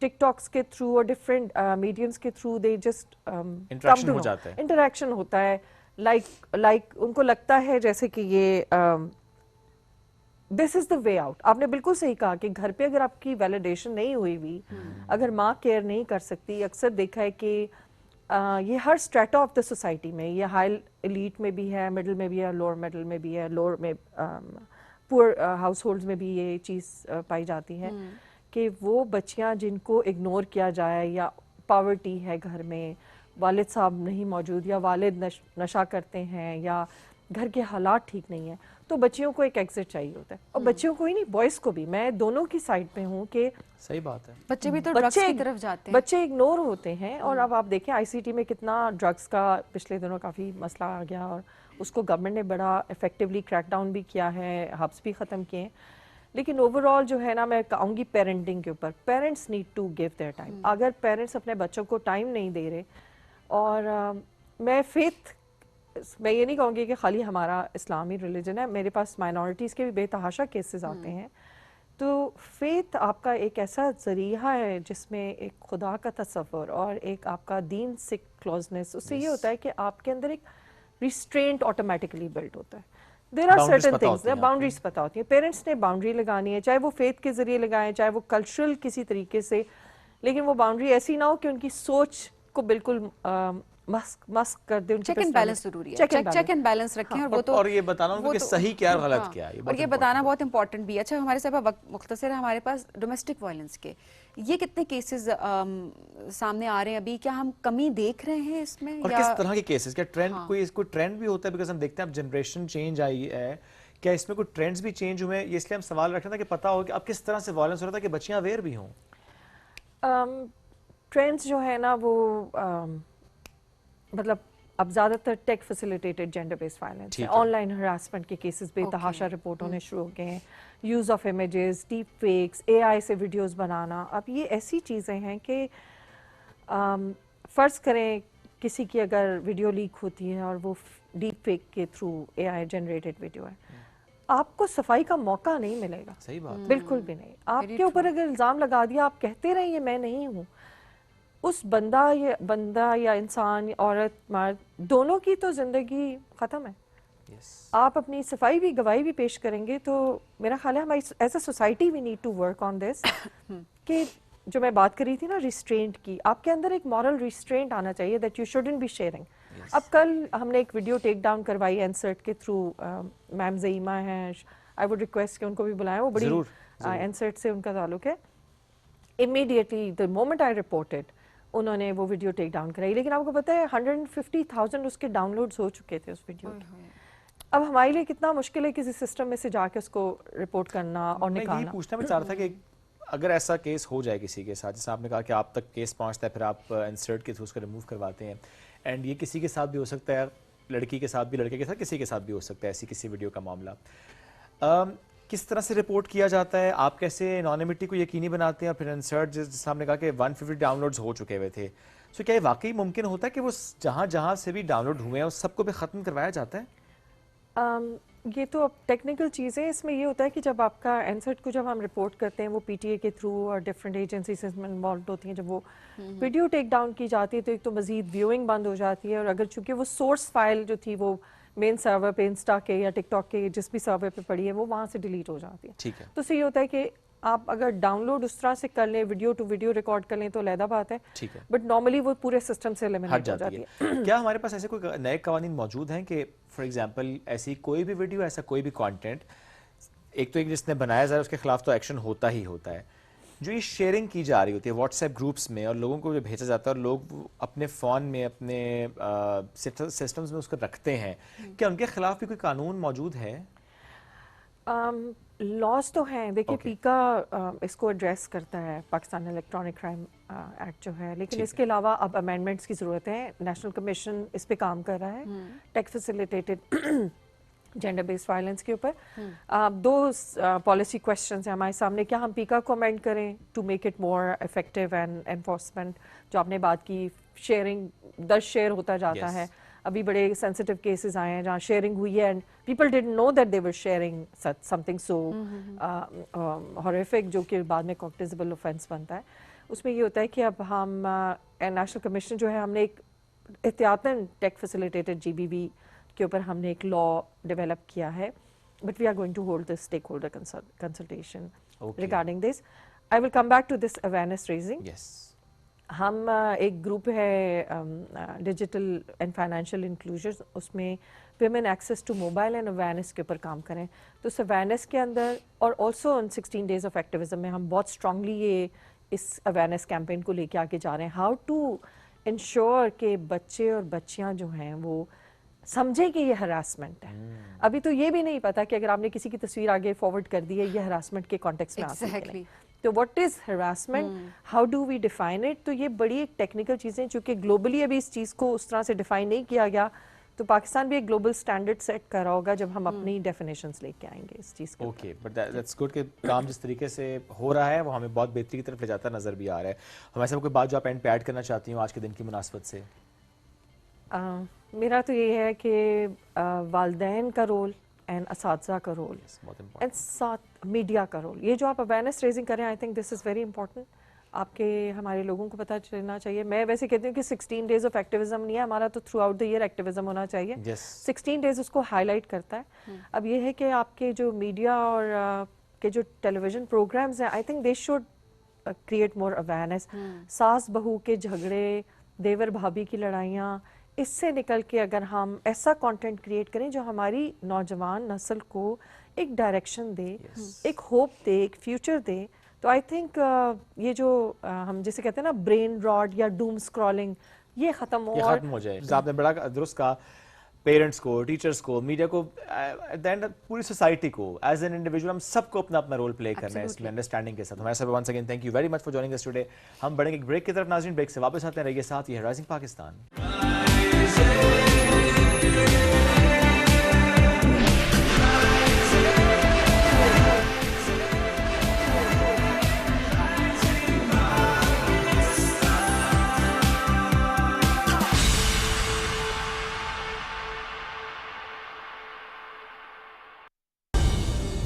टिकटॉक्स के थ्रू और डिफरेंट मीडियम्स के थ्रू दे जस्ट इंटरेक्शन हो जाता है, इंटरेक्शन होता है, लाइक उनको लगता है जैसे कि ये this is the way out. आपने बिल्कुल सही कहा कि घर पे अगर आपकी वैलिडेशन नहीं हुई हुई, अगर माँ केयर नहीं कर सकती, अक्सर देखा है कि ये हर स्ट्रेटा ऑफ द सोसाइटी में, ये हाई एलीट में भी है, मिडिल में भी है, लोअर मिडिल में भी है, लोअर में पुअर हाउस होल्ड्स में भी ये चीज़ पाई जाती है कि वो बच्चियां जिनको इग्नोर किया जाए या पॉवर्टी है घर में, वालिद साहब नहीं मौजूद या वालिद नशा करते हैं या घर के हालात ठीक नहीं है, तो बच्चियों को एक एग्जिट चाहिए होता है और बच्चियों को ही नहीं बॉयज़ को भी। मैं दोनों की साइड पे हूँ कि सही बात है, बच्चे भी तो ड्रग्स की तरफ जाते हैं, बच्चे इग्नोर होते हैं और अब आप देखें आईसीटी में कितना ड्रग्स का पिछले दिनों काफ़ी मसला आ गया और उसको गवर्नमेंट ने बड़ा इफेक्टिवली क्रैकडाउन भी किया है, हब्स भी ख़त्म किए हैं, लेकिन ओवरऑल जो है ना मैं कहूँगी पेरेंटिंग के ऊपर, parents need to give their time. अगर पेरेंट्स अपने बच्चों को टाइम नहीं दे रहे और मैं मैं ये नहीं कहूँगी कि खाली हमारा इस्लामी रिलीजन है, मेरे पास माइनॉरिटीज़ के भी बेतहाशा केसेस आते हैं, तो फेथ आपका एक ऐसा ज़रिया है जिसमें एक खुदा का तसव्वुर और एक आपका दीन से क्लोजनेस, उससे ये होता है कि आपके अंदर एक रिस्ट्रेंट ऑटोमेटिकली बिल्ड होता है। There are certain things, boundaries पता होती हैं, पेरेंट्स ने बाउंड्री लगानी है, चाहे वो फेथ के ज़रिए लगाएं, चाहे वो कल्चरल किसी तरीके से, लेकिन वो बाउंड्री ऐसी ना हो कि उनकी सोच को बिल्कुल मस्क कर दे। चेक एंड बैलेंस जरूरी है, चेक एंड बैलेंस रखें और वो तो और ये बताना उनको कि सही क्या और गलत क्या है, और ये बताना बहुत इंपॉर्टेंट भी है। अच्छा हमारे साहब वक्त मुख्तसर है हमारे पास डोमेस्टिक वायलेंस के, ये कितने केसेस सामने आ रहे हैं अभी, क्या हम कमी देख रहे हैं इसमें और किस तरह के केसेस, क्या ट्रेंड कोई ट्रेंड भी होता है? बिकॉज हम देखते हैं अब जनरेशन चेंज आई है, क्या इसमें कोई ट्रेंड्स भी चेंज हुए हैं? ये इसलिए हम सवाल रख रहे थे कि पता हो कि अब किस तरह से वायलेंस हो रहा था कि बच्चियां अवेयर भी हों। ट्रेंड्स जो है ना वो मतलब अब ज़्यादातर tech facilitated gender based violence है, ऑनलाइन हरासमेंट के केसेस बेतहाशा रिपोर्ट होने शुरू हो गए हैं, use of images, deep fakes, AI से वीडियोस बनाना। अब ये ऐसी चीज़ें हैं कि फ़र्ज़ करें किसी की अगर वीडियो लीक होती है और वो डीप फेक के थ्रू एआई जनरेटेड वीडियो है, आपको सफाई का मौका नहीं मिलेगा। सही बात, बिल्कुल भी नहीं। आपके ऊपर अगर इल्ज़ाम लगा दिया, आप कहते रहे ये मैं नहीं हूँ, उस बंदा या इंसान, औरत मर्द, दोनों की तो ज़िंदगी ख़त्म है। आप अपनी सफाई भी गवाही भी पेश करेंगे, तो मेरा ख्याल है हमारी as a society we need to work on this कि जो मैं बात कर रही थी ना रिस्ट्रेंट की, आपके अंदर एक मॉरल रिस्ट्रेंट आना चाहिए that you shouldn't be sharing. अब कल हमने एक वीडियो टेक डाउन करवाई एनसर्ट के थ्रू, मैम ज़ईमा हैं, आई वुड रिक्वेस्ट कि उनको भी बुलाएं, वो बड़ी एनसर्ट से उनका ताल्लुक है। Immediately the moment I reported उन्होंने वो वीडियो टेक डाउन कराई, लेकिन आपको पता है 150,000 उसके डाउनलोड्स हो चुके थे उस वीडियो के। अब हमारे लिए कितना मुश्किल है किसी सिस्टम में से जाके उसको रिपोर्ट करना और निकालना। मैं पूछना मैं चाह रहा था कि अगर ऐसा केस हो जाए किसी के साथ, जैसे आपने कहा कि आप तक केस पहुंचता है, फिर आप इंसर्ट के थ्रू उसको रिमूव करवाते हैं, एंड ये किसी के साथ भी हो सकता है, लड़की के साथ भी, लड़के के साथ, किसी के साथ भी हो सकता है ऐसी किसी वीडियो का मामला, किस तरह से रिपोर्ट किया जाता है? आप कैसे एनोनिमिटी को यकीनी बनाते हैं? फिर इंसर्ट जैसे आपने कहा कि 150 डाउनलोड्स हो चुके हुए थे, सो क्या ये वाकई मुमकिन होता है कि वो जहाँ से भी डाउनलोड हुए हैं उस सबको भी ख़त्म करवाया जाता है? ये तो अब टेक्निकल चीज़ें, इसमें ये होता है कि जब आपका एनसर्ट को जब हम रिपोर्ट करते हैं, वो पीटीए के थ्रू और डिफरेंट एजेंसीज इसमें इन्वॉल्व होती हैं, जब वो वीडियो टेक डाउन की जाती है तो एक तो मज़ीद व्यूइंग बंद हो जाती है, और अगर चूँकि वो सोर्स फाइल जो थी वो मेन सर्वर पे, इंस्टा के या टिकटॉक के जिस भी सर्वर पे पड़ी है, वो वहाँ से डिलीट हो जाती है। ठीक है। तो इससे ये होता है कि आप अगर डाउनलोड उस तरह से कर लें, वीडियो टू वीडियो रिकॉर्ड कर लें तो अलहदा बात है, ठीक है, बट नॉर्मली वो पूरे सिस्टम से एलिमिनेट हो जाती है। क्या हमारे पास ऐसे कोई नए कवानीन मौजूद हैं कि फॉर एग्जांपल ऐसी कोई भी वीडियो, ऐसा कोई भी कंटेंट, एक तो एक जिसने बनाया जा रहा है उसके खिलाफ तो एक्शन होता ही होता है, जो ये शेयरिंग की जा रही होती है व्हाट्सएप ग्रुप्स में और लोगों को जो भेजा जाता है और लोग अपने फ़ोन में, अपने सिस्टम्स में उसको रखते हैं, क्या उनके खिलाफ भी कोई कानून मौजूद है? लॉस तो हैं, देखिए पीका इसको एड्रेस करता है, पाकिस्तान इलेक्ट्रॉनिक क्राइम एक्ट जो है, लेकिन इसके अलावा अब अमेंडमेंट्स की ज़रूरत है। नेशनल कमीशन इस पे काम कर रहा है tech facilitated gender based violence के ऊपर। दो पॉलिसी क्वेश्चंस हैं हमारे सामने, क्या हम पीका को अमेंड करें to make it more effective and enforcement, जो आपने बात की शेयरिंग 10 शेयर होता जाता है, अभी बड़े सेंसिटिव केसेस आए हैं जहाँ शेयरिंग हुई है and people didn't know that they were sharing something so horrific, जो कि बाद में कॉग्निजेबल ऑफेंस बनता है। उसमें ये होता है कि अब हम नेशनल कमीशन जो है, हमने एक एहतियातन टेक फैसिलिटेटेड GBV के ऊपर हमने एक लॉ डेवलप किया है, but we are going to hold this stakeholder consultation regarding this. I will come back to this awareness raising. हम एक ग्रुप है डिजिटल एंड फाइनेंशियल इंक्लूजन, उसमें women access to mobile and awareness के ऊपर काम करें। तो उस अवेयरनेस के अंदर और also on 16 days of activism में हम बहुत स्ट्रांगली ये इस अवेयरनेस कैंपेन को लेके आगे जा रहे हैं, हाउ टू इंश्योर कि बच्चे और बच्चियां जो हैं वो समझे कि ये हरासमेंट है। अभी तो ये भी नहीं पता कि अगर आपने किसी की तस्वीर आगे फॉरवर्ड कर दी है, ये हरासमेंट के कॉन्टेक्स्ट में आती है। तो what is harassment, how do we define it, तो ये बड़ी एक टेक्निकल चीज़ें, चूँकि ग्लोबली अभी इस चीज़ को उस तरह से डिफाइन नहीं किया गया, तो पाकिस्तान भी एक ग्लोबल स्टैंडर्ड सेट कर रहा होगा जब हम अपनी डेफिनेशंस लेके आएंगे इस चीज़ को। ओके, बट दैट्स गुड कि काम जिस तरीके से हो रहा है वो हमें बहुत बेहतरी की तरफ ले जाता नज़र भी आ रहा है। हमारे साथ कोई बात जो आप एंड पे ऐड करना चाहती हूँ आज के दिन की मुनासबत से? मेरा तो ये है कि वालिदैन का रोल एंड असातिज़ा का रोल एंड साथ मीडिया का रोल, ये जो आप अवेयरनेस रेजिंग करें, I think this is very important. आपके हमारे लोगों को पता चलना चाहिए। मैं वैसे कहती हूँ कि 16 डेज ऑफ एक्टिविज्म नहीं है हमारा, तो through out the year activism होना चाहिए। 16 डेज उसको हाईलाइट करता है। अब ये है कि आपके जो मीडिया और के जो टेलीविज़न प्रोग्राम्स हैं, I think they should create more awareness. सास बहू के झगड़े, देवर भाभी की लड़ाइयाँ, इससे निकल के अगर हम ऐसा कंटेंट क्रिएट करें जो हमारी नौजवान नस्ल को एक डायरेक्शन दे, एक होप दे, एक फ्यूचर दे, तो आई थिंक ये जो हम जिसे कहते हैं ना ब्रेन रॉट या डूम स्क्रॉलिंग, ये खत्म हो जाए। आपने बड़ा दुरुस्त कहा, पेरेंट्स को, टीचर्स को, मीडिया को, एट द एंड पूरी सोसाइटी को, एज एन इंडिविजुअल हम सबको अपना अपना रोल प्ले करना है इसमें अंडरस्टैंडिंग के साथ। हमारे साथ once again thank you very much for joining us today. हम बढ़ेंगे एक ब्रेक की तरफ, नाज़रीन ब्रेक से वापस आते हैं, रहिए साथ, ये है राइजिंग पाकिस्तान।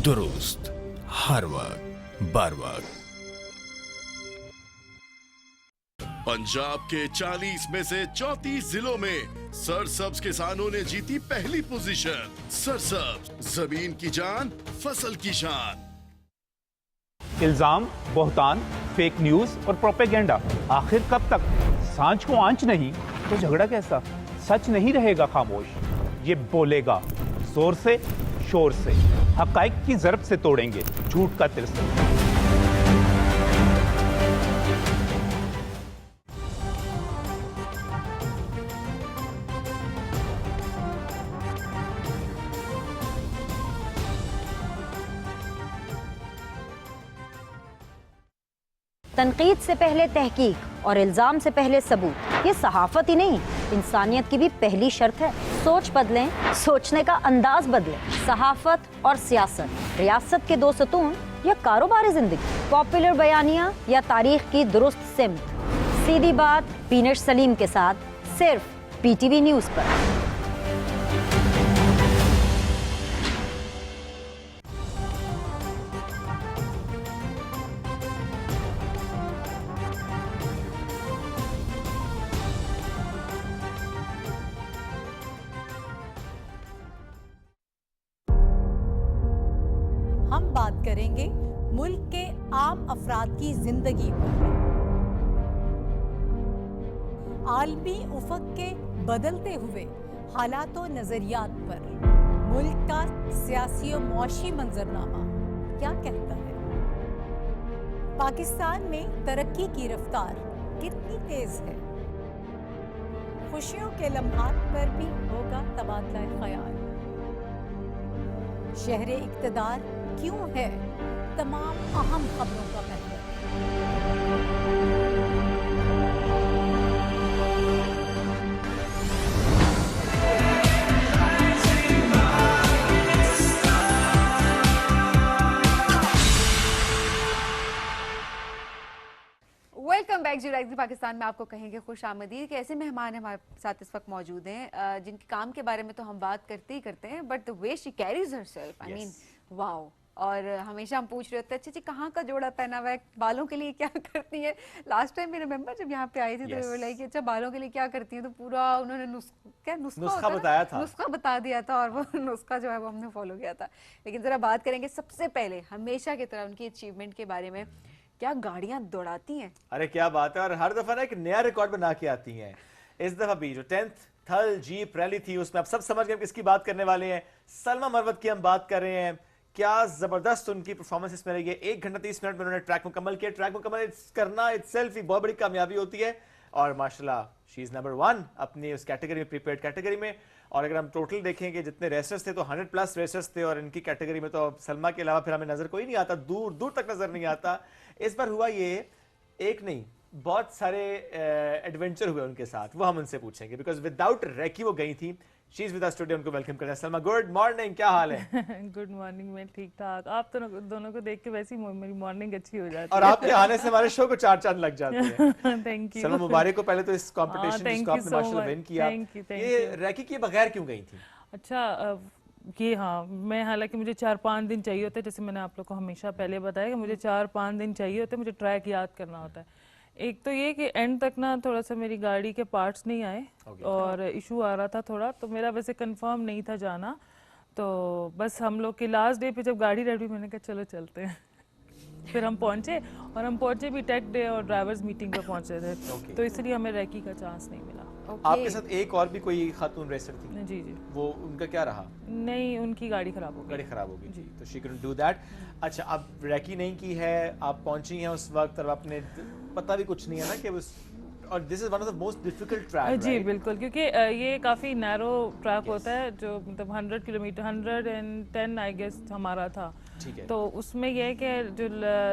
दुरुस्त, हर वक्त, बर वक्त। पंजाब के 40 में से 34 जिलों में सरसब्ज किसानों ने जीती पहली पोजीशन। सरसब्ज, जमीन की जान, फसल की शान। इल्जाम, बोहतान, फेक न्यूज और प्रोपेगेंडा, आखिर कब तक? सांझ को आंच नहीं तो झगड़ा कैसा? सच नहीं रहेगा खामोश, ये बोलेगा जोर से, शोर से। हकाइक की ज़रब से तोड़ेंगे झूठ का तिरस्म। तनकीद से पहले तहकीक और इल्जाम से पहले सबूत, ये सहाफत ही नहीं इंसानियत की भी पहली शर्त है। सोच बदलें, सोचने का अंदाज बदलें। सहाफत और सियासत, रियासत के दो सतून या कारोबारी जिंदगी, पॉपुलर बयानिया या तारीख की दुरुस्त सिमत। सीधी बात पीनट सलीम के साथ सिर्फ PTV न्यूज़ पर। हम बात करेंगे मुल्क के आम अफराद की जिंदगी पर, आलमी उफक के बदलते हुए हालात और नजरियात पर। मुल्क का सियासी और मुआशी मंजरनामा क्या कहता है? पाकिस्तान में तरक्की की रफ्तार कितनी तेज है? खुशियों के लम्हात पर भी होगा तबादला ख्याल। शहरे इक्तदार क्यों है? तमाम अहम खबरों का महवर। वेलकम बैक जी पाकिस्तान में आपको कहेंगे खुश आमदीद कि ऐसे मेहमान हमारे साथ इस वक्त मौजूद हैं जिनके काम के बारे में तो हम बात करते ही करते हैं, but the way she carries herself, I mean wow. और हमेशा हम पूछ रहे होते हैं अच्छा जी कहाँ का जोड़ा पहना हुआ है, बालों के लिए क्या करती है। लास्ट टाइम मैं रिमेंबर जब यहाँ पे आई थी तो लाइक अच्छा बालों के लिए क्या करती है, तो पूरा उन्होंने नुस्खा बताया था, नुस्खा बता दिया था और वो नुस्खा जो है वो हमने फॉलो किया था। लेकिन जरा बात करेंगे सबसे पहले हमेशा की तरह उनकी अचीवमेंट के बारे में, क्या गाड़ियां दौड़ाती हैं। अरे क्या बात है, और हर दफा ना एक नया रिकॉर्ड बना के आती हैं। इस दफा भी जो 10th थल जीप रैली थी उसमें आप सब समझ गए किसकी बात करने वाले हैं। सलमा मरवत की हम बात कर रहे हैं। क्या जबरदस्त उनकी परफॉर्मेंस इसमें रही है। 1 घंटा 30 मिनट में उन्होंने ट्रैक मुकम्मल किया। ट्रैक मुकम्मल करना इटसेल्फ ही बहुत बड़ी कामयाबी होती है और माशाल्लाह शी इज नंबर 1 अपनी उस कैटेगरी में, प्रीपेड कैटेगरी में। और अगर हम टोटल देखें कि जितने रेसर्स थे तो 100+ रेसर्स थे और इनकी कैटेगरी में तो सलमा के अलावा फिर हमें नजर कोई नहीं आता, दूर दूर तक नजर नहीं आता। इस बार हुआ ये एक नहीं बहुत सारे एडवेंचर हुए उनके साथ, वो हम उनसे पूछेंगे बिकॉज विदाउट रैकी वो गई थी। She is with us today, उनको वेलकम करते हैं। सलमा गुड मॉर्निंग, क्या हाल है? गुड मॉर्निंग, मैं ठीक ठाक। आप दोनों को देख के वैसे ही मेरी मॉर्निंग अच्छी हो जाती है और आपके आने से हमारे शो को 4 चांद लग जाते हैं। Thank you. सलमा मुबारक को पहले तो इस कंपटीशन जिसको आपने माशाल्लाह विन किया। ये रैकी के बगैर क्यों गई थी? अच्छा ये हाँ, मैं हालांकि मुझे 4-5 दिन चाहिए होते, जैसे मैंने आप लोग को हमेशा पहले बताया कि मुझे 4-5 दिन चाहिए होते, मुझे ट्रैक याद करना होता है। एक तो ये कि एंड तक ना थोड़ा सा मेरी गाड़ी के पार्ट्स नहीं आए और इशू आ रहा था थोड़ा, तो मेरा वैसे कंफर्म नहीं था जाना। तो बस हम लोग के लास्ट डे पे जब गाड़ी रेडी, मैंने कहा चलो चलते हैं। फिर हम पहुंचे और हम पहुंचे भी टेक डे और ड्राइवर्स मीटिंग पे पहुंचे थे, तो इसलिए हमें रैकी का चांस नहीं मिला। आपके साथ एक और भी कोई खातून रेसर थी? जी जी। वो उनका क्या रहा? नहीं, उनकी गाड़ी खराब हो गई। गाड़ी खराब हो गई जी, तो शी कुडंट डू दैट। अच्छा, अब रैकी नहीं की है, आप पहुंची हैं उस वक्त और आपने पता भी कुछ नहीं है ना कि उस, और this is one of the most difficult track. जी बिल्कुल, क्योंकि ये काफ़ी नैरो ट्रैक होता है जो मतलब 100 किलोमीटर 110 आई गेस हमारा था। ठीक है। तो उसमें यह है कि जो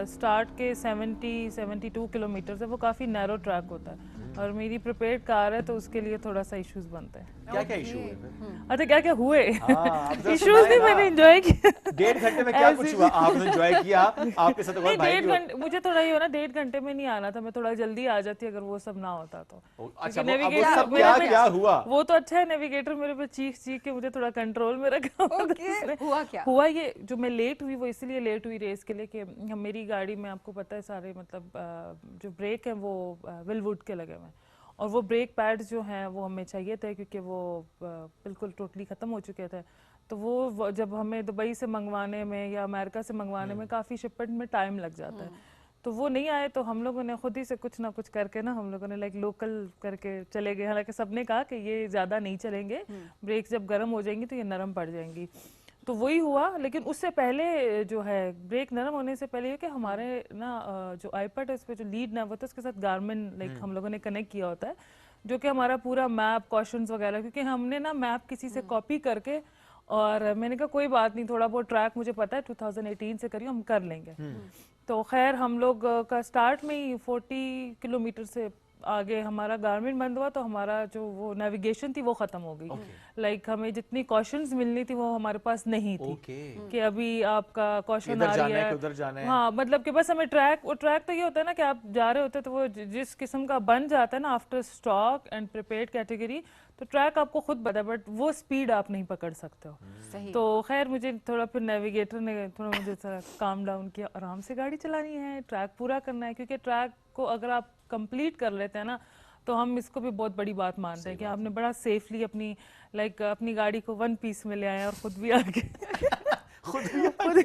स्टार्ट के 72 किलोमीटर है वो काफ़ी नैरो ट्रैक होता है और मेरी प्रिपेयर्ड कार है तो उसके लिए थोड़ा सा इश्यूज बनते हैं। क्या क्या इशू हुए? अच्छा क्या क्या हुए? इश्यूज नहीं, मैंने एंजॉय किया। 1.5 घंटे में क्या कुछ हुआ? आपने एंजॉय किया, आपके साथ कोई भाई 1.5 घंटे मुझे थोड़ा ये हो ना, 1.5 घंटे में नहीं आना था, मैं थोड़ा जल्दी आ जाती अगर वो सब ना होता तो। अच्छा, अब क्या हुआ? वो तो अच्छा है, नेविगेटर मेरे पे चीख के मुझे थोड़ा कंट्रोल में रखा। हुआ क्या? हुआ ये, जो मैं लेट हुई वो इसलिए लेट हुई रेस के लिए कि मेरी गाड़ी में आपको पता है सारे मतलब जो ब्रेक है वो विलवुड के लगे हुए हैं और वो ब्रेक पैड्स जो हैं वो हमें चाहिए थे क्योंकि वो बिल्कुल टोटली ख़त्म हो चुके थे। तो वो जब हमें दुबई से मंगवाने में या अमेरिका से मंगवाने में काफ़ी शिपमेंट में टाइम लग जाता है, तो वो नहीं आए। तो हम लोगों ने खुद ही से कुछ ना कुछ करके ना हम लोगों ने लाइक लोकल करके चले गए। हालांकि सबने कहा कि ये ज़्यादा नहीं चलेंगे, ब्रेक जब गर्म हो जाएंगी तो ये नरम पड़ जाएंगी। तो वही हुआ, लेकिन उससे पहले जो है ब्रेक नरम होने से पहले कि हमारे ना जो आईपैड है उस पर जो लीड ना होता है उसके साथ गार्मिन लाइक हम लोगों ने कनेक्ट किया होता है, जो कि हमारा पूरा मैप कॉशंस वगैरह, क्योंकि हमने ना मैप किसी से कॉपी करके, और मैंने कहा कोई बात नहीं, थोड़ा बहुत ट्रैक मुझे पता है 2018 से करिए, हम कर लेंगे। तो खैर हम लोग का स्टार्ट में ही 40 किलोमीटर से आगे हमारा गार्मिन बंद हुआ, तो हमारा जो वो नेविगेशन थी वो खत्म हो गई। लाइक हमें जितनी कॉशंस मिलनी थी वो हमारे पास नहीं थी कि अभी आपका कॉशन आ रही है, उधर जाना है। हाँ, मतलब कि बस हमें ट्रैक तो ये होता है ना कि आप जा रहे होते हैं तो वो जिस किस्म का बन जाता है ना after stock and prepared category, तो ट्रैक आपको खुद पता है बट वो स्पीड आप नहीं पकड़ सकते हो। तो खैर मुझे थोड़ा फिर नेविगेटर ने थोड़ा मुझे काम डाउन किया, आराम से गाड़ी चलानी है, ट्रैक पूरा करना है, क्योंकि ट्रैक को अगर आप कंप्लीट कर लेते हैं ना तो हम इसको भी बहुत बड़ी बात मानते हैं कि आपने बड़ा सेफली अपनी गाड़ी को 1 पीस में ले आए और खुद भी आगे खुद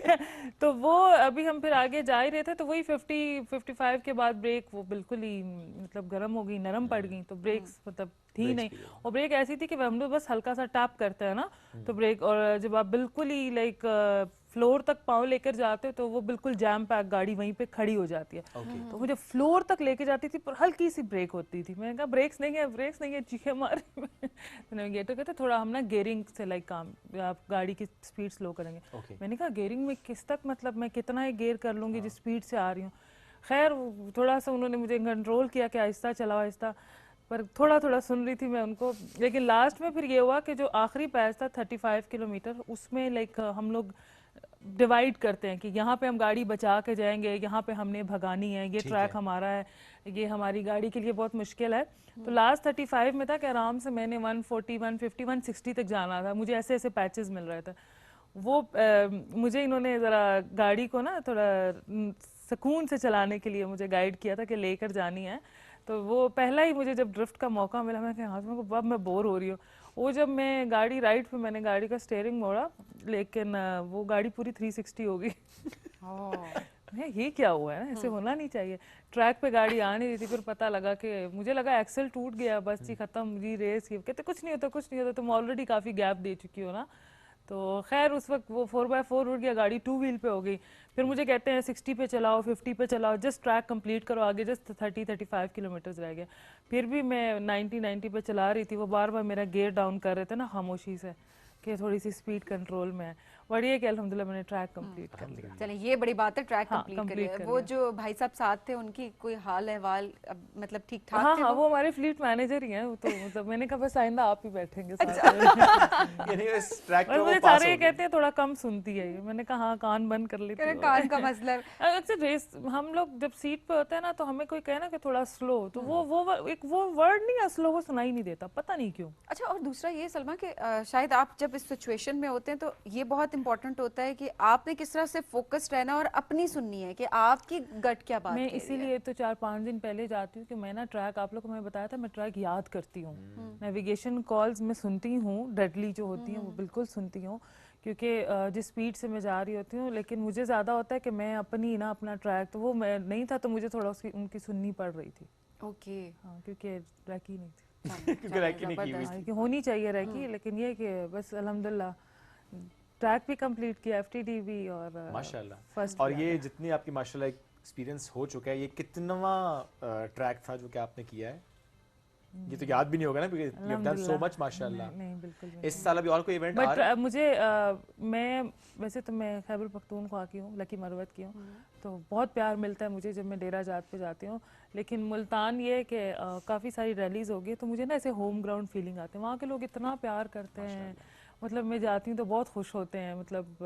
तो वो अभी हम फिर आगे जा ही रहे थे, तो वही 55 के बाद ब्रेक वो बिल्कुल ही मतलब गर्म हो गई, नरम पड़ गई, तो ब्रेक्स मतलब थी नहीं। और ब्रेक ऐसी थी कि हम लोग बस हल्का सा टैप करते हैं ना तो ब्रेक, और जब आप बिल्कुल ही लाइक फ्लोर तक पाँव लेकर जाते हो तो वो बिल्कुल जैम पैक गाड़ी वहीं पे खड़ी हो जाती है। तो वो जब फ्लोर तक लेके जाती थी पर हल्की सी ब्रेक होती थी, मैंने कहा ब्रेक्स नहीं है, चीखे मार तो कहते थोड़ा हम ना गेयरिंग से लाइक काम, आप गाड़ी की स्पीड स्लो करेंगे। मैंने कहा गेयरिंग में किस तक, मतलब मैं कितना ही गेयर कर लूँगी जिस स्पीड से आ रही हूँ। खैर थोड़ा सा उन्होंने मुझे कंट्रोल किया कि आहिस्ता चलाओ आहिस्ता, पर थोड़ा थोड़ा सुन रही थी मैं उनको। लेकिन लास्ट में फिर ये हुआ कि जो आखिरी पैच था 35 किलोमीटर, उसमें लाइक हम लोग डिवाइड करते हैं कि यहाँ पे हम गाड़ी बचा के जाएंगे, यहाँ पे हमने भगानी है, ये ट्रैक हमारा है, ये हमारी गाड़ी के लिए बहुत मुश्किल है। तो लास्ट 35 में था कि आराम से मैंने 140, 150, 160 तक जाना था। मुझे ऐसे ऐसे पैचेस मिल रहे थे। वो मुझे इन्होंने ज़रा गाड़ी को ना थोड़ा सुकून से चलाने के लिए मुझे गाइड किया था कि लेकर जानी है। तो वो पहला ही मुझे जब ड्रिफ्ट का मौका मिला, मैं कहा हाँ मैं बोर हो रही हूँ। वो जब मैं गाड़ी राइट पे मैंने गाड़ी का स्टीयरिंग मोड़ा, लेकिन वो गाड़ी पूरी 360 हो गई। ये क्या हुआ है ना, ऐसे होना नहीं चाहिए। ट्रैक पे गाड़ी आ नहीं रही थी, फिर पता लगा कि मुझे लगा एक्सेल टूट गया, बस जी खत्म जी रेस। कहते कुछ नहीं होता, तुम ऑलरेडी काफ़ी गैप दे चुकी हो ना। तो खैर उस वक्त वो 4x4 उड़ गया, गाड़ी 2 व्हील पे हो गई। फिर मुझे कहते हैं 60 पे चलाओ, 50 पे चलाओ, जस्ट ट्रैक कंप्लीट करो, आगे जस्ट 30-35 किलोमीटर्स रह गया। फिर भी मैं 90 पे चला रही थी। वो बार बार मेरा गियर डाउन कर रहे थे ना खामोशी से कि थोड़ी सी स्पीड कंट्रोल में है। बढ़िया कि अल्हम्दुलिल्लाह मैंने ट्रैक कंप्लीट कर लिया। चलिए ये बड़ी बात है, ट्रैक कंप्लीट कर लिया। वो जो भाई साहब साथ थे उनकी कोई हाल अहवाल मतलब ठीक ठाक थे? हाँ, वो हमारे फ्लीट मैनेजर ही हैं। तो मतलब मैंने कहा बस आइंदा आप ही बैठेंगे साथ। मुझे सारे ये कहते हैं थोड़ा कम सुनती है ये। मैंने कहा हाँ कान बंद कर लेती हूँ। कान का मसला अक्सर रेस हम लोग जब सीट पे होते हैं ना, तो हमें कोई कहे ना कि थोड़ा स्लो, तो वो वर्ड नहीं है स्लो, वो सुनाई नहीं देता, पता नहीं क्यों। अच्छा, और दूसरा ये सलमा कि शायद आप जब इस सिचुएशन में होते हैं तो ये बहुत इंपॉर्टेंट होता है कि आपने किस तरह से फोकस्ड रहना और अपनी सुननी है कि आपकी गट क्या बात मैं इसीलिए तो 4-5 दिन पहले जाती हूँ कि मैं ना ट्रैक, आप लोग को मैं बताया था, मैं ट्रैक याद करती हूँ। नेविगेशन कॉल्स मैं सुनती हूँ, डेडली जो होती हैं वो बिल्कुल सुनती हूँ, क्योंकि जिस स्पीड से मैं जा रही होती हूँ। लेकिन मुझे ज़्यादा होता है कि मैं अपनी ना अपना ट्रैक, तो वो मैं नहीं था, तो मुझे थोड़ा उनकी सुननी पड़ रही थी। ओके। हाँ, क्योंकि रैकी नहीं थी। क्योंकि रैकी नहीं की होनी चाहिए रैकी, लेकिन ये कि बस अल्हम्दुलिल्लाह ट्रैक भी कंप्लीट किया, FTD भी, और माशाल्लाह। और ये जितनी आपकी माशाल्लाह एक्सपीरियंस हो चुका है, ये कितनावां ट्रैक था जो कि आपने किया है? ये तो याद भी नहीं होगा ना, because you have done so much माशाल्लाह। नहीं बिल्कुल नहीं। इस साल अभी और कोई इवेंट आ रहा है? मुझे मैं वैसे तो मैं खैबर पख्तूनख्वा की हूँ, लकी मरवत की हूँ, तो बहुत प्यार मिलता है मुझे जब मैं डेरा जात पे जाती हूँ। लेकिन मुल्तान ये कि काफ़ी सारी रैलीज हो गई, तो मुझे ना ऐसे होम ग्राउंड फीलिंग आती है। वहाँ के लोग इतना प्यार करते हैं, मतलब मैं जाती हूँ तो बहुत खुश होते हैं। मतलब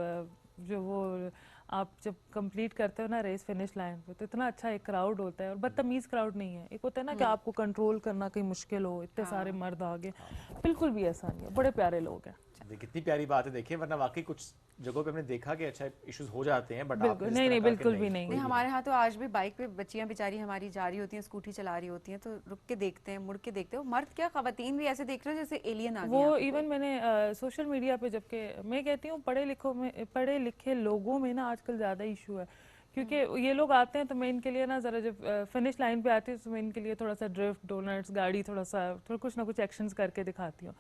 जो वो आप जब कंप्लीट करते हो ना रेस फिनिश लाइन पे, तो इतना अच्छा एक क्राउड होता है, और बदतमीज क्राउड नहीं है। एक होता है ना कि आपको कंट्रोल करना कहीं मुश्किल हो, इतने सारे मर्द आगे, बिल्कुल भी ऐसा नहीं है, बड़े प्यारे लोग हैं। कितनी प्यारी बात है, देखिए, वरना वाकई कुछ जगहों पे हमने देखा कि अच्छा इश्यूज हो जाते हैं, बट नहीं बिल्कुल भी नहीं। हमारे यहाँ तो आज भी बाइक पे बच्चियां बेचारी हमारी जा रही होती हैं, स्कूटी चला रही होती हैं, तो रुक के देखते हैं, मुड़ के देखते हैं। मर्द क्या, खवातीन भी ऐसे देख रहे हैं जैसे एलियन आ गए। वो इवन मैंने सोशल मीडिया पे, जबकि मैं कहती हूँ पढ़े लिखे लोगों में ना आजकल ज़्यादा इशू है, क्योंकि ये लोग आते हैं तो मैं इनके लिए ना ज़रा जब फिनिश लाइन पे आती हूँ तो मैं इनके लिए थोड़ा सा ड्रिफ्ट, डोनट्स, गाड़ी थोड़ा कुछ ना कुछ एक्शंस करके दिखाती हूँ।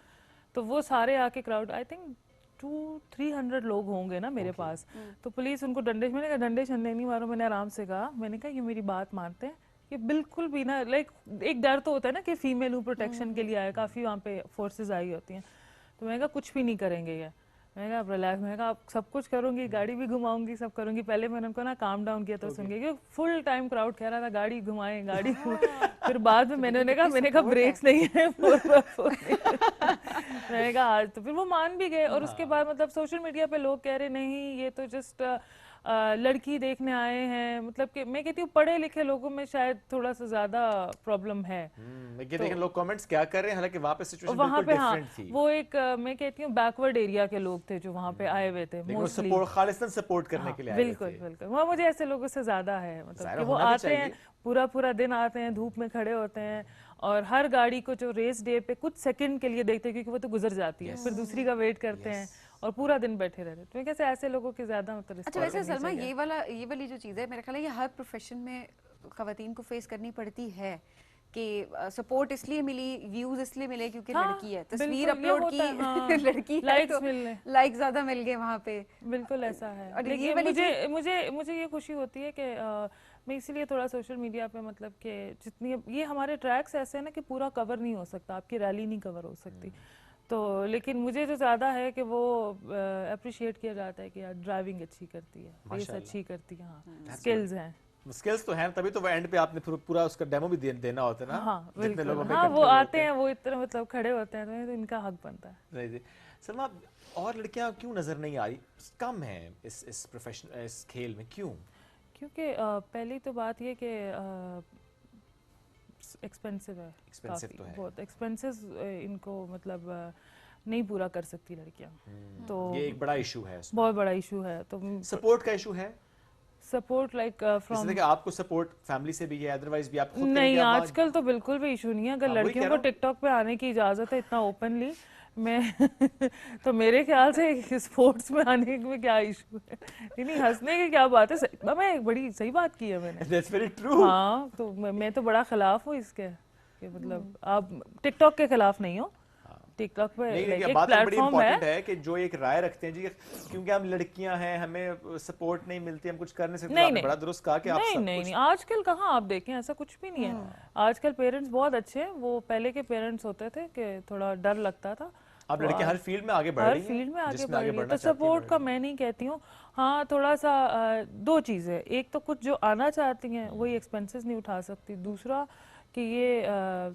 तो वो सारे आके क्राउड, आई थिंक 200-300 लोग होंगे ना मेरे पास। तो पुलिस उनको मैंने कहा डंडे शंडे नहीं मारो, मैंने आराम से कहा, मैंने कहा ये मेरी बात मानते हैं, ये बिल्कुल भी ना, लाइक एक डर तो होता है ना कि फीमेल हूँ, प्रोटेक्शन के लिए आए, काफ़ी वहाँ पे फोर्सेज आई होती हैं, तो मैंने कहा कुछ भी नहीं करेंगे ये। मैंने कहा रिलैक्स, मैंने कहा आप सब कुछ करूँगी, गाड़ी भी घुमाऊंगी, सब करूँगी। पहले मैंने उनको ना काम डाउन किया तो सुन गए, क्योंकि फुल टाइम क्राउड कह रहा था गाड़ी घुमाएं, गाड़ी फिर बाद में मैंने कहा ब्रेक्स नहीं है, मैंने कहा आज तो फिर वो मान भी गए। और उसके बाद मतलब सोशल मीडिया पे लोग कह रहे नहीं ये तो जस्ट लड़की देखने आए हैं, मतलब कि मैं कहती हूँ पढ़े लिखे लोगों में शायद थोड़ा सा ज्यादा प्रॉब्लम है। तो लोग कमेंट्स क्या कर रहे हैं, हालांकि वहाँ पे सिचुएशन वहाँ पे डिफरेंट थी। वो एक मैं कहती हूँ बैकवर्ड एरिया के लोग थे जो वहाँ पे आए हुए थे, खालिस्तान सपोर्ट करने के लिए आए बिल्कुल बिल्कुल। वहाँ मुझे ऐसे लोगों से ज्यादा है, मतलब कि वो आते हैं पूरा दिन आते हैं, धूप में खड़े होते हैं, और हर गाड़ी को जो रेस डे पे कुछ सेकंड के लिए देखते हैं, क्योंकि वो तो गुजर जाती है, फिर दूसरी का वेट करते हैं और पूरा दिन बैठे रहते हैं। तो कैसे ऐसे लोगों की ज्यादा मतलब। अच्छा वैसे सलमा ये वाली जो चीज़ है, मेरे ख्याल है ये हर प्रोफेशन में खवातीन को फेस करनी पड़ती है कि सपोर्ट इसलिए मिली, व्यूज इसलिए मिले क्योंकि हाँ, लड़की है, तस्वीर बिल्कुल, ये अपलोड होता की है, हाँ, लड़की है लाइक्स तो मिलने, लाइक ज्यादा मिल गए वहाँ पे। बिल्कुल ऐसा है। और ये लेकिन वाली मुझे मुझे मुझे ये खुशी होती है कि मैं इसीलिए थोड़ा सोशल मीडिया पे मतलब कि जितनी ये हमारे ट्रैक्स ऐसे हैं ना कि पूरा कवर नहीं हो सकता, आपकी रैली नहीं कवर हो सकती, तो लेकिन मुझे जो ज़्यादा है कि वो अप्रिशिएट किया जाता है कि यार ड्राइविंग अच्छी करती है, रेस अच्छी करती है, हाँ, स्किल्स हैं। स्किल्स तो हैं, तभी तो वो एंड पे आपने पूरा उसका डेमो भी देना होता है ना। हाँ जितने लोगों बिल्कुल, पे हाँ वो control आते हैं, वो इतना मतलब खड़े होते हैं तो इनका हक बनता है। नहीं जी सलमा, और लड़कियां क्यों नजर नहीं आ रही, कम है इस प्रोफेशन, इस खेल में क्यों? क्योंकि पहली तो बात ये कि एक्सपेंसिव है, एक्सपेंसिव तो है, बहुत एक्सपेंसिव, इनको मतलब नहीं पूरा कर सकती लड़कियां, तो ये एक बड़ा इशू है, बहुत बड़ा इशू है। तो सपोर्ट का इशू है, सपोर्ट लाइक फ्रॉम आपको सपोर्ट फैमिली से भी है, अदरवाइज भी आप खुद नहीं, आजकल तो बिल्कुल भी इशू नहीं है। अगर लड़कियों को टिकटॉक पे आने की इजाजत है इतना ओपनली, मैं तो मेरे ख्याल से स्पोर्ट्स में आने में क्या इशू है, नहीं हंसने की क्या बात है, मैं एक बड़ी सही बात की है मैंने। That's very true. हाँ, तो मैं तो बड़ा खिलाफ हूँ इसके कि मतलब आप टिकटॉक के खिलाफ नहीं हो, टिकटॉक पे एक प्लेटफॉर्म है कि जो एक राय रखते हैं जी, क्योंकि हम लड़कियां हैं, हमें सपोर्ट नहीं मिलती, हम कुछ कर नहीं सकते। नहीं, बड़ा दुरुस्त कहा कि आप सब नहीं, आजकल कहाँ आप देखें ऐसा कुछ भी नहीं है। आजकल पेरेंट्स बहुत अच्छे हैं, वो पहले के पेरेंट्स होते थे कि थोड़ा डर लगता था। अब लड़कियां हर फील्ड में आगे बढ़ रही हैं, हर फील्ड में आगे बढ़ रही है, तो सपोर्ट का मैं नहीं कहती हूँ। हाँ, थोड़ा सा दो चीज़ें, एक तो कुछ जो आना चाहती हैं वही एक्सपेंसेस नहीं उठा सकती, दूसरा कि ये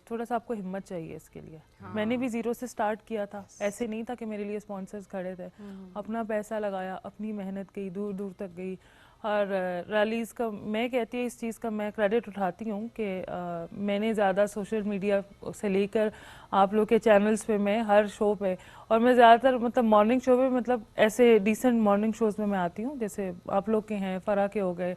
थोड़ा सा आपको हिम्मत चाहिए इसके लिए। हाँ। मैंने भी ज़ीरो से स्टार्ट किया था, ऐसे नहीं था कि मेरे लिए स्पॉन्सर्स खड़े थे, अपना पैसा लगाया, अपनी मेहनत गई, दूर दूर तक गई। और रैलीज़ का मैं कहती हूँ, इस चीज़ का मैं क्रेडिट उठाती हूँ कि मैंने ज़्यादा सोशल मीडिया से लेकर आप लोग के चैनल्स पे, मैं हर शो पे, और मैं ज़्यादातर मतलब मॉर्निंग शो पे, मतलब ऐसे डिसेंट मॉर्निंग शोज़ में मैं आती हूँ, जैसे आप लोग के हैं, फरा के हो गए,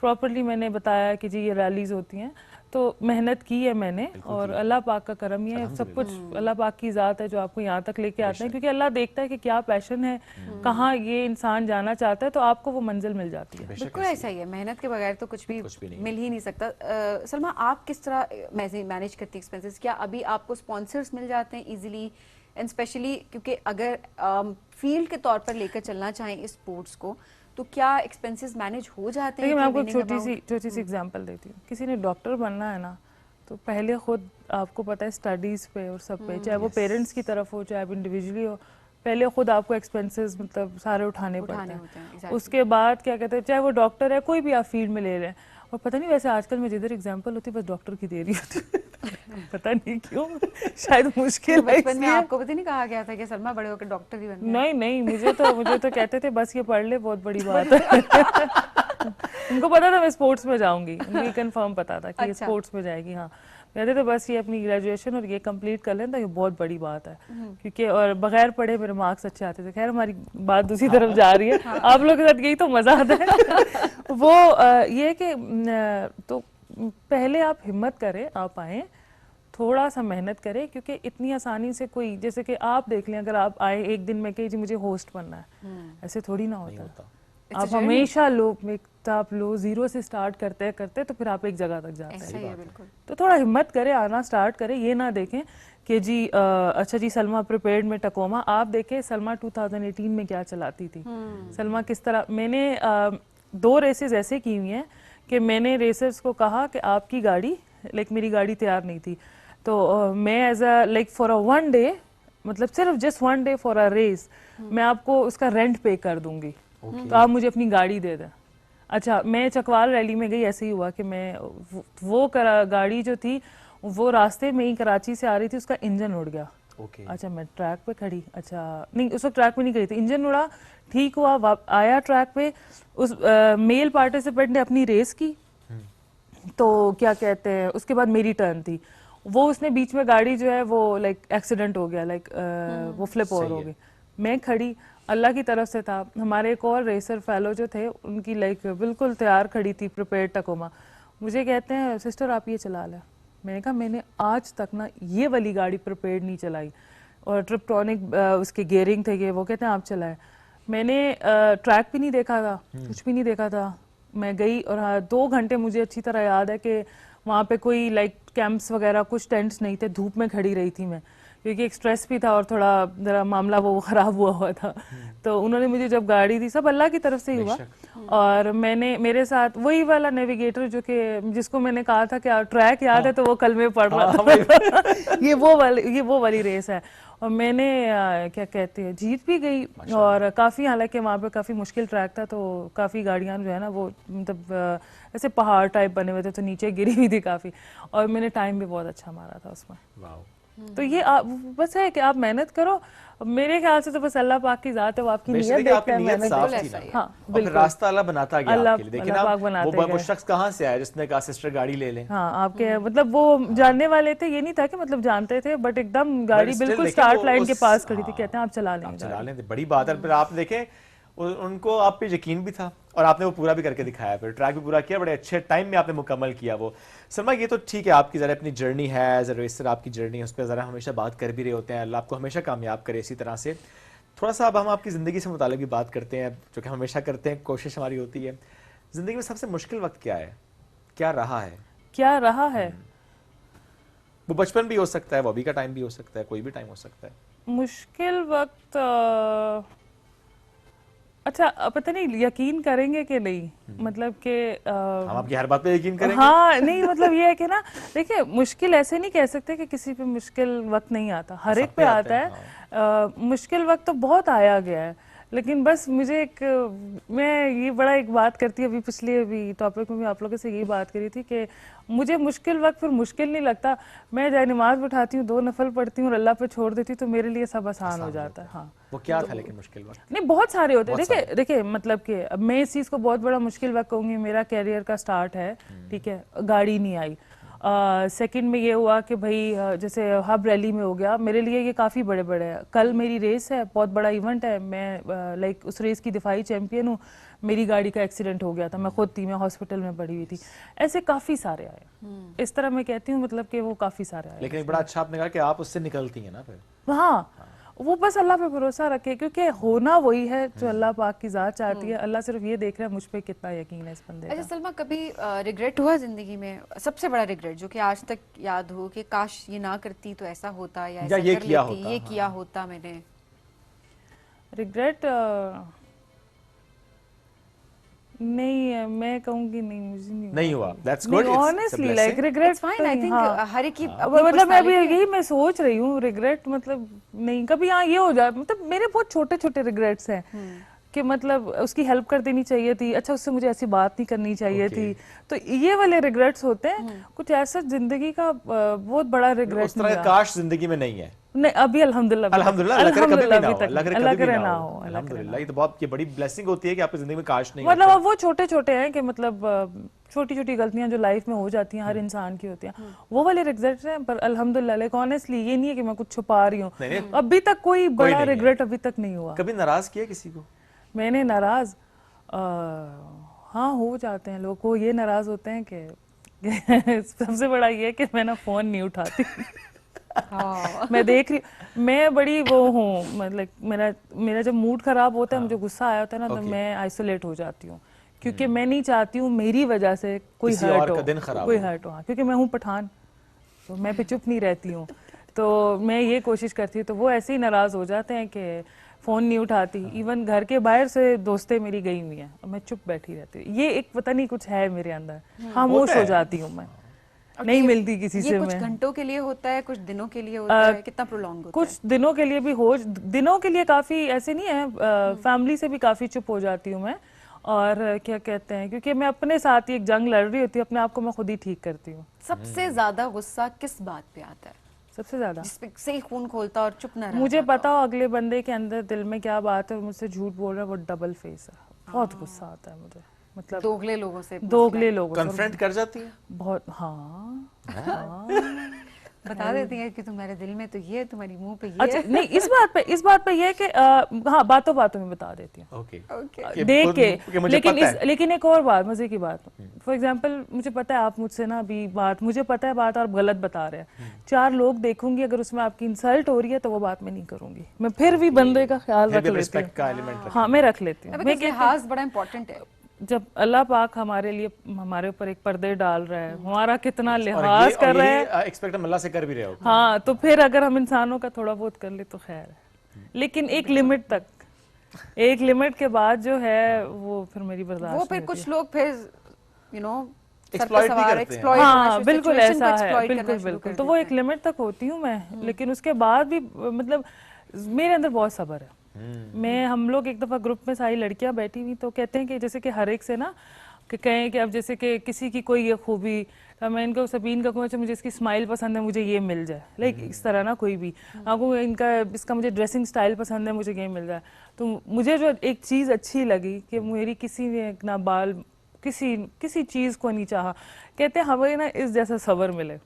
प्रॉपरली मैंने बताया कि जी ये रैलीज़ होती हैं, तो मेहनत की है मैंने, और अल्लाह पाक का करम ही है, सब कुछ अल्लाह पाक की ज़ात है जो आपको यहाँ तक लेके आते हैं, क्योंकि अल्लाह देखता है कि क्या पैशन है, कहाँ ये इंसान जाना चाहता है, तो आपको वो मंजिल मिल जाती है। बिल्कुल ऐसा ही है, मेहनत के बगैर तो कुछ भी मिल ही नहीं सकता। सलमा, आप किस तरह मैनेज करती एक्सपेंसेस? क्या अभी आपको स्पॉन्सर्स मिल जाते हैं इजीली, एंड स्पेशली क्योंकि अगर फील्ड के तौर पर लेकर चलना चाहें इस स्पोर्ट्स को, तो क्या एक्सपेंसेस मैनेज हो जाते हैं? मैं आपको एक छोटी सी एग्जांपल देती हूँ। किसी ने डॉक्टर बनना है ना, तो पहले खुद आपको पता है स्टडीज़ पे और सब पे, चाहे वो पेरेंट्स की तरफ हो चाहे आप इंडिविजुअली हो, पहले खुद आपको एक्सपेंसेस मतलब सारे उठाने पड़ते हैं। उसके बाद क्या कहते हैं, चाहे वो डॉक्टर है, कोई भी आप फील्ड में ले रहे हैं, और पता नहीं वैसे आजकल मैं जिधर एग्जांपल होती है बस डॉक्टर की दे रही होती पता नहीं क्यों, शायद मुश्किल। बचपन में आपको पता नहीं कहा गया था कि सलमा बड़े होकर डॉक्टर ही बनना है? नहीं, मुझे तो कहते थे बस ये पढ़ ले, बहुत बड़ी बात है। उनको पता था मैं स्पोर्ट्स में जाऊंगी, उनको कंफर्म पता था कि ये स्पोर्ट्स में जाएगी। हाँ, कहते थे बस ये अपनी ग्रेजुएशन और ये कंप्लीट कर लें तो ये बहुत बड़ी बात है, क्योंकि और बगैर पढ़े मेरे मार्क्स अच्छे आते थे। खैर हमारी बात दूसरी तरफ जा रही है, आप लोगों के साथ यही तो मजा आता है। वो ये कि तो पहले आप हिम्मत करें, आप आए, थोड़ा सा मेहनत करें, क्योंकि इतनी आसानी से कोई, जैसे कि आप देख लें, अगर आप आए एक दिन में कहीं जी मुझे होस्ट बनना है, ऐसे थोड़ी ना होता। आप हमेशा आप लो जीरो से स्टार्ट करते करते तो फिर आप एक जगह तक जाते हैं। तो थोड़ा हिम्मत करें, आना स्टार्ट करें, ये ना देखें कि जी अच्छा जी सलमा प्रिपेयर्ड में टकोमा। आप देखें सलमा 2018 में क्या चलाती थी, सलमा किस तरह। मैंने 2 रेसेस ऐसे की हुई हैं कि मैंने रेसर्स को कहा कि आपकी गाड़ी, लाइक मेरी गाड़ी तैयार नहीं थी, तो मैं as a like for a 1 day, मतलब सिर्फ just 1 day for a race, मैं आपको उसका रेंट पे कर दूंगी, तो आप मुझे अपनी गाड़ी दे दें। अच्छा, मैं चकवाल रैली में गई, ऐसे ही हुआ कि मैं वो गाड़ी जो थी वो रास्ते में ही कराची से आ रही थी, उसका इंजन उड़ गया। अच्छा, मैं ट्रैक पे खड़ी, अच्छा नहीं उस वक्त ट्रैक पे नहीं खड़ी थी, इंजन उड़ा, ठीक हुआ, आया ट्रैक पे, उस मेल पार्टिसिपेंट ने अपनी रेस की, तो क्या कहते हैं उसके बाद मेरी टर्न थी, वो उसने बीच में गाड़ी जो है वो लाइक एक्सीडेंट हो गया, लाइक वो फ्लिप ओवर हो गई। मैं खड़ी, अल्लाह की तरफ से था। हमारे एक और रेसर फेलो जो थे, उनकी लाइक बिल्कुल तैयार खड़ी थी, प्रिपेयर्ड टकोमा। मुझे कहते हैं सिस्टर आप ये चला लें। मैंने कहा मैंने आज तक ना ये वाली गाड़ी प्रिपेयर्ड नहीं चलाई, और ट्रिप्टॉनिक उसके गियरिंग थे ये, वो कहते हैं आप चलाएं। मैंने ट्रैक भी नहीं देखा था, कुछ भी नहीं देखा था, मैं गई और हाँ 2 घंटे मुझे अच्छी तरह याद है कि वहाँ पे कोई लाइक कैंप्स वगैरह कुछ टेंट्स नहीं थे, धूप में खड़ी रही थी मैं, क्योंकि एक स्ट्रेस भी था और थोड़ा जरा मामला वो ख़राब हुआ था। तो उन्होंने मुझे जब गाड़ी दी, सब अल्लाह की तरफ से ही हुआ, और मेरे साथ वही वाला नेविगेटर जो कि जिसको मैंने कहा था कि ट्रैक याद है, तो वो कल में पढ़ रहा था। ये वो वाली रेस है, और मैंने क्या कहते हैं जीत भी गई, और काफ़ी, हालांकि वहाँ पे काफ़ी मुश्किल ट्रैक था, तो काफ़ी गाड़ियाँ जो है ना वो मतलब ऐसे पहाड़ टाइप बने हुए थे, तो नीचे गिरी हुई थी काफ़ी, और मैंने टाइम भी बहुत अच्छा मारा था उसमें। तो ये बस है कि आप मेहनत करो, मेरे ख्याल से तो बस अल्लाह पाक की ज़ात है, वो आपकी नियत देखता है, मेहनत करो। हाँ बिल्कुल, रास्ता अल्लाह बनाता गया आपके लिए, लेकिन अल्लाह पाक बनाते वो शख्स कहाँ से आया जिसने कहा सिस्टर गाड़ी ले लें? हाँ, आपके मतलब वो जानने वाले थे, ये नहीं था कि मतलब जानते थे, बट एकदम गाड़ी बिल्कुल स्टार्ट लाइन के पास खड़ी थी, कहते हैं आप चला लें। बड़ी बात है। फिर आप देखें उनको आप पे यकीन भी था, और आपने वो पूरा भी करके दिखाया, फिर ट्रैक भी पूरा किया, बड़े अच्छे टाइम में आपने मुकम्मल किया वो। सलमा, ये तो ठीक है, आपकी ज़रा अपनी जर्नी है, एज अ रेसर आपकी जर्नी है, उस पर ज़रा हमेशा बात कर भी रहे होते हैं, अल्लाह आपको हमेशा कामयाब करे इसी तरह से। थोड़ा सा अब हम आपकी ज़िंदगी से मुताल्लिक़ भी बात करते हैं, जो कि हमेशा करते हैं, कोशिश हमारी होती है। ज़िंदगी में सबसे मुश्किल वक्त क्या है, क्या रहा है? वो बचपन भी हो सकता है, वो अभी का टाइम भी हो सकता है, कोई भी टाइम हो सकता है। मुश्किल वक्त, अच्छा पता नहीं यकीन करेंगे कि नहीं, मतलब कि हम आपकी हर बात पे यकीन करेंगे। हाँ नहीं, मतलब ये है कि ना, देखिए मुश्किल ऐसे नहीं कह सकते कि किसी पे मुश्किल वक्त नहीं आता, हर एक पे आता है। मुश्किल वक्त तो बहुत आया गया है, लेकिन बस मुझे मैं ये बड़ा एक बात करती है, अभी टॉपिक में भी आप लोगों से यही बात करी थी कि मुझे मुश्किल वक्त फिर मुश्किल नहीं लगता, मैं जब नमाज उठाती हूँ, 2 नफल पढ़ती हूँ और अल्लाह पे छोड़ देती हूँ, तो मेरे लिए सब आसान हो जाता है। हाँ, वो क्या था लेकिन मुश्किल वक्त? नहीं, बहुत सारे होते हैं। देखिए मतलब कि अब मैं इस चीज़ को बहुत बड़ा मुश्किल वक्त कहूँगी, मेरा कैरियर का स्टार्ट है, ठीक है, गाड़ी नहीं आई। सेकंड में ये हुआ कि भाई जैसे हब रैली में हो गया, मेरे लिए ये काफ़ी बड़े है। कल मेरी रेस है, बहुत बड़ा इवेंट है, मैं लाइक उस रेस की दिफाई चैंपियन हूँ, मेरी गाड़ी का एक्सीडेंट हो गया था, मैं खुद थी, मैं हॉस्पिटल में पड़ी हुई थी। ऐसे काफ़ी सारे आए, इस तरह मैं कहती हूँ, मतलब कि वो काफ़ी सारे आए। लेकिन एक बड़ा अच्छा आपने कहा कि आप उससे निकलती हैं ना फिर। हाँ, वो बस अल्लाह पे भरोसा रखे, क्योंकि होना वही है जो अल्लाह पाक की ज़ात चाहती है। अल्लाह सिर्फ ये देख रहा है मुझ पे कितना यकीन है इस बंदे का। अच्छा सलमा, कभी रिग्रेट हुआ जिंदगी में, सबसे बड़ा रिग्रेट जो कि आज तक याद हो कि काश ये ना करती तो ऐसा होता, या ऐसा ये कर किया लेती, होता, ये किया होता मैंने? रिग्रेट नहीं, मैं कहूंगी नहीं, मुझे नहीं हुआ। That's good. Honestly, like regret It's fine. I think हर एक की मतलब मैं अभी यही मैं सोच रही हूँ, रिग्रेट मतलब नहीं कभी। हाँ, ये हो जाए, मतलब मेरे बहुत छोटे रिग्रेट्स हैं कि मतलब उसकी हेल्प कर देनी चाहिए थी, अच्छा उससे मुझे ऐसी बात नहीं करनी चाहिए थी, तो ये वाले रिग्रेट्स होते हैं। कुछ ऐसा जिंदगी का बहुत बड़ा रिग्रेट नहीं है। काश जिंदगी में नहीं है। नहीं, अभी अल्हम्दुलिल्लाह अल्लाह करे कभी ना हो, अल्लाह ये तो बहुत ये बड़ी ब्लेसिंग होती है कि आपकी जिंदगी में काश नहीं, मतलब अब वो छोटे हैं कि मतलब छोटी गलतियां जो लाइफ में हो जाती हैं, हर इंसान की होती हैं, वो वाले रिग्रेट्स हैं। पर अल्हम्दुलिल्लाह, लाइक ऑनेस्टली ये नहीं है कि मैं कुछ छुपा रही हूँ, अभी तक कोई बड़ा रिग्रेट अभी तक नहीं हुआ। कभी नाराज किया किसी को? मैंने नाराज, हाँ हो जाते हैं लोग, को ये नाराज होते हैं कि सबसे बड़ा ये है कि मैं ना फोन नहीं उठाती। मैं देख रही, मैं बड़ी वो हूँ, मतलब मेरा जब मूड खराब होता है, मुझे गुस्सा आया होता है ना, तो मैं आइसोलेट हो जाती हूँ, क्योंकि मैं नहीं चाहती हूँ मेरी वजह से कोई हर्ट हो। हाँ, क्योंकि मैं हूँ पठान, तो मैं पे चुप नहीं रहती हूँ, तो मैं ये कोशिश करती हूँ, तो वो ऐसे ही नाराज हो जाते हैं कि फोन नहीं उठाती। इवन घर के बाहर से दोस्तें मेरी गई हुई हैं और मैं चुप बैठी रहती हूँ। ये एक पता नहीं कुछ है मेरे अंदर, खामोश हो जाती हूँ मैं, नहीं मिलती किसी से। कुछ घंटों के लिए होता है, कुछ दिनों के लिए होता है, कितना प्रोलॉन्ग होता है? कुछ दिनों के लिए भी दिनों के लिए काफी ऐसे नहीं है, फैमिली से भी काफी चुप हो जाती हूँ मैं। और क्या कहते हैं, क्योंकि मैं अपने साथ ही एक जंग लड़ रही होती हूँ, अपने आप को मैं खुद ही ठीक करती हूँ। सबसे ज्यादा गुस्सा किस बात पे आता है? सबसे ज्यादा जिसपे से ही खून खोलता और चुप ना रहा। मुझे पता हो अगले बंदे के अंदर दिल में क्या बात है और मुझसे झूठ बोल रहा है, वो डबल फेस है। बहुत गुस्सा आता है मुझे, मतलब दोगले लोगों से कन्फ्रंट कर जाती है बहुत। हाँ, बता देती है कि तुम्हारे दिल में तो ये, तुम्हारी मुंह पे ये। अच्छा नहीं, इस बात पे ये कि हाँ, बातों में बता देती हूँ, देख के। लेकिन एक और बात, मजे की बात, फॉर एग्जांपल मुझे पता है आप मुझसे ना अभी मुझे पता है बात आप गलत बता रहे हैं, 4 लोग देखूंगी, अगर उसमें आपकी इंसल्ट हो रही है तो वो बात मैं नहीं करूंगी, मैं फिर भी बंदे का ख्याल रख लेती हूँ। हाँ, मैं रख लेती हूँ। लिहाज बड़ा इंपॉर्टेंट है। जब अल्लाह पाक हमारे लिए हमारे ऊपर एक पर्दे डाल रहा है, हमारा कितना लिहाज कर रहे हैं, एक्सपेक्ट हम अल्लाह से कर भी रहे हो। हाँ, तो फिर अगर हम इंसानों का थोड़ा बहुत कर ले तो खैर है, लेकिन एक लिमिट तक, एक लिमिट के बाद जो है वो फिर मेरी बर्दाश्त वो फिर कुछ लोग फिर यू नो एक्सप्लॉइट भी करते हैं। हाँ बिल्कुल ऐसा है, बिल्कुल बिल्कुल। तो वो एक लिमिट तक होती हूँ मैं, लेकिन उसके बाद भी मतलब मेरे अंदर बहुत सब्र है। मैं हम लोग एक दफ़ा ग्रुप में सारी लड़कियां बैठी हुई तो कहते हैं कि जैसे कि हर एक से ना कि कहें कि अब जैसे कि किसी की कोई ये खूबी, तो मैं इनको सबीन का कहूँ मुझे इसकी स्माइल पसंद है, मुझे ये मिल जाए, लाइक इस तरह ना कोई भी आपको इनका इसका मुझे ड्रेसिंग स्टाइल पसंद है, मुझे ये मिल जाए। तो मुझे जो एक चीज़ अच्छी लगी कि मेरी किसी ने ना बाल किसी चीज़ को नहीं चाहा, कहते हैं हमें ना इस जैसा सब्र मिले,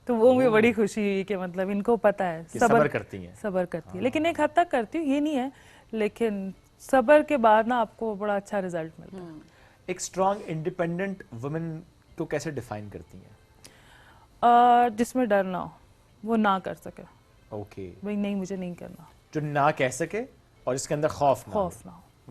तो वो मुझे बड़ी खुशी हुई कि मतलब इनको पता है सब्र करती हैं, सब्र करती है, लेकिन एक हद तक करती हूँ, ये नहीं है, लेकिन सब्र के बाद ना आपको बड़ा अच्छा रिजल्ट मिलता है। एक स्ट्रॉन्ग इंडिपेंडेंट वुमेन को कैसे डिफाइन करती हैं? जिसमें डर ना हो, वो ना कर सके। ओके भाई नहीं, मुझे नहीं करना, जो ना कह सके और इसके अंदर खौफ ना हो।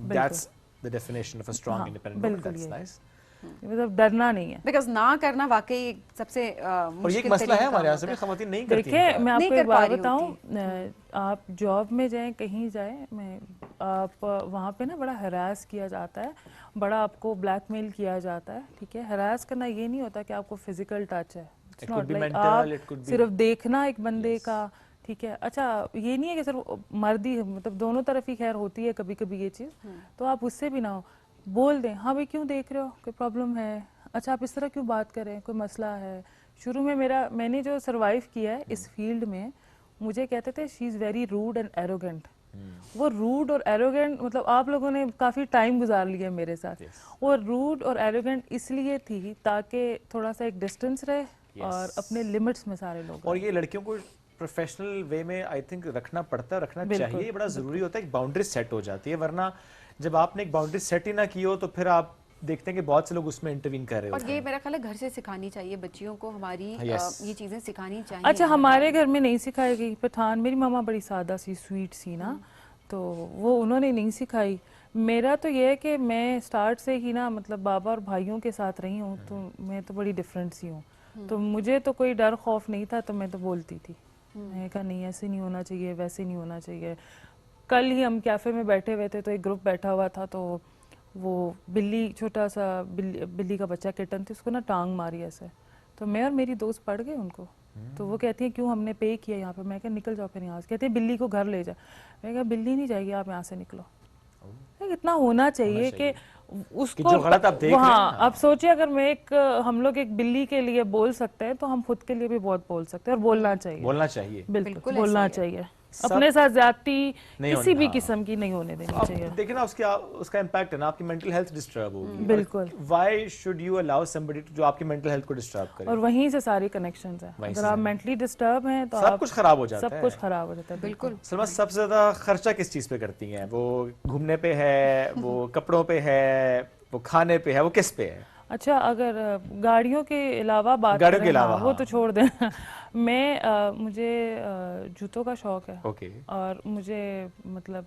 That's the definition of a strong independent woman. That's nice. मतलब डरना नहीं है, बिकॉज ना करना वाकई सबसे और ये एक मसला है हमारे यहाँ से भी, खवातीन नहीं करती हैं। देखिए मैं आपको एक बात बताऊं, आप जॉब में जाएं, कहीं जाएं, आप वहाँ पे ना बड़ा हरास किया जाता है, बड़ा आपको ब्लैकमेल किया जाता है, ठीक है। हरास करना ये नहीं होता कि आपको फिजिकल टच है, आप सिर्फ देखना एक बंदे का, ठीक है। अच्छा ये नहीं है कि सिर्फ मर्द ही, मतलब दोनों तरफ ही खैर होती है कभी कभी ये चीज़, तो आप उससे भी ना हो, बोल दें हाँ भाई क्यों देख रहे हो, कोई प्रॉब्लम है, अच्छा आप इस तरह क्यों बात करें, कोई मसला है। शुरू में मैंने जो सरवाइव किया है इस फील्ड में, मुझे कहते थे she is very rude and arrogant. वो रूड और एरोगेंट, मतलब आप लोगों ने काफ़ी टाइम गुजार लिया मेरे साथ। वो रूड और एरोगेंट इसलिए थी ताकि थोड़ा सा एक डिस्टेंस रहे और अपने लिमिट्स में सारे लोग। और ये लड़कियों को प्रोफेशनल वे में आई थिंक रखना पड़ता है, रखना चाहिए, ये बड़ा ज़रूरी होता है, एक बाउंड्री सेट हो जाती है, वरना जब आपने एक बाउंड्री सेट ही ना की हो तो फिर आप देखते हैं कि बहुत से लोग उसमें इंटरवीन कर रहे होते हैं। और ये मेरा ख्याल है घर से सिखानी चाहिए बच्चियों को, हमारी ये चीज़ें सिखानी चाहिए। अच्छा हमारे घर में नहीं सिखाई गई पठान, मेरी मामा बड़ी सादा सी स्वीट सी ना, तो वो उन्होंने नहीं सिखाई। मेरा तो ये है कि मैं स्टार्ट से ही ना मतलब बाबा और भाइयों के साथ रही हूँ, तो मैं तो बड़ी डिफरेंट सी हूँ, तो मुझे तो कोई डर खौफ नहीं था, तो मैं तो बोलती थी, मैं कहा नहीं ऐसे नहीं होना चाहिए, वैसे नहीं होना चाहिए। कल ही हम कैफ़े में बैठे हुए थे तो एक ग्रुप बैठा हुआ था, तो वो बिल्ली, छोटा सा बिल्ली का बच्चा किटन थी, उसको ना टांग मारी ऐसे, तो मैं और मेरी दोस्त पड़ गए उनको। तो वो कहती है क्यों, हमने पे किया यहाँ पे। मैं कहा निकल जाओ फिर यहाँ से। कहते हैं बिल्ली को घर ले जाओ। मैं कहा बिल्ली नहीं जाएगी, आप यहाँ से निकलो। इतना होना चाहिए कि उसको जो गलत आप देख रहे हैं। हाँ, आप सोचिए अगर हम लोग एक बिल्ली के लिए बोल सकते हैं तो हम खुद के लिए भी बहुत बोल सकते हैं, और बोलना चाहिए, बिल्कुल बोलना चाहिए। अपने साथ ज्यादती किसी भी किस्म की नहीं होने देनी चाहिए। देखिए ना उसका इम्पैक्ट है ना, आपकी मेंटल हेल्थ डिस्टर्ब होगी। बिल्कुल। Why should you allow somebody जो आपकी मेंटल हेल्थ को डिस्टर्ब करे? और वहीं से सारी कनेक्शंस हैं। अगर आप मेंटली डिस्टर्ब हैं तो सब कुछ खराब हो जाता है। सब कुछ खराब हो जाता है, बिल्कुल। सलमा सबसे ज्यादा खर्चा किस चीज पे करती हैं? वो घूमने पे है, वो कपड़ों पे है, वो खाने पे है, वो किस पे है? अच्छा अगर गाड़ियों के अलावा बात गाड़ियों के अलावा वो तो छोड़ दें। मुझे जूतों का शौक है। और मुझे मतलब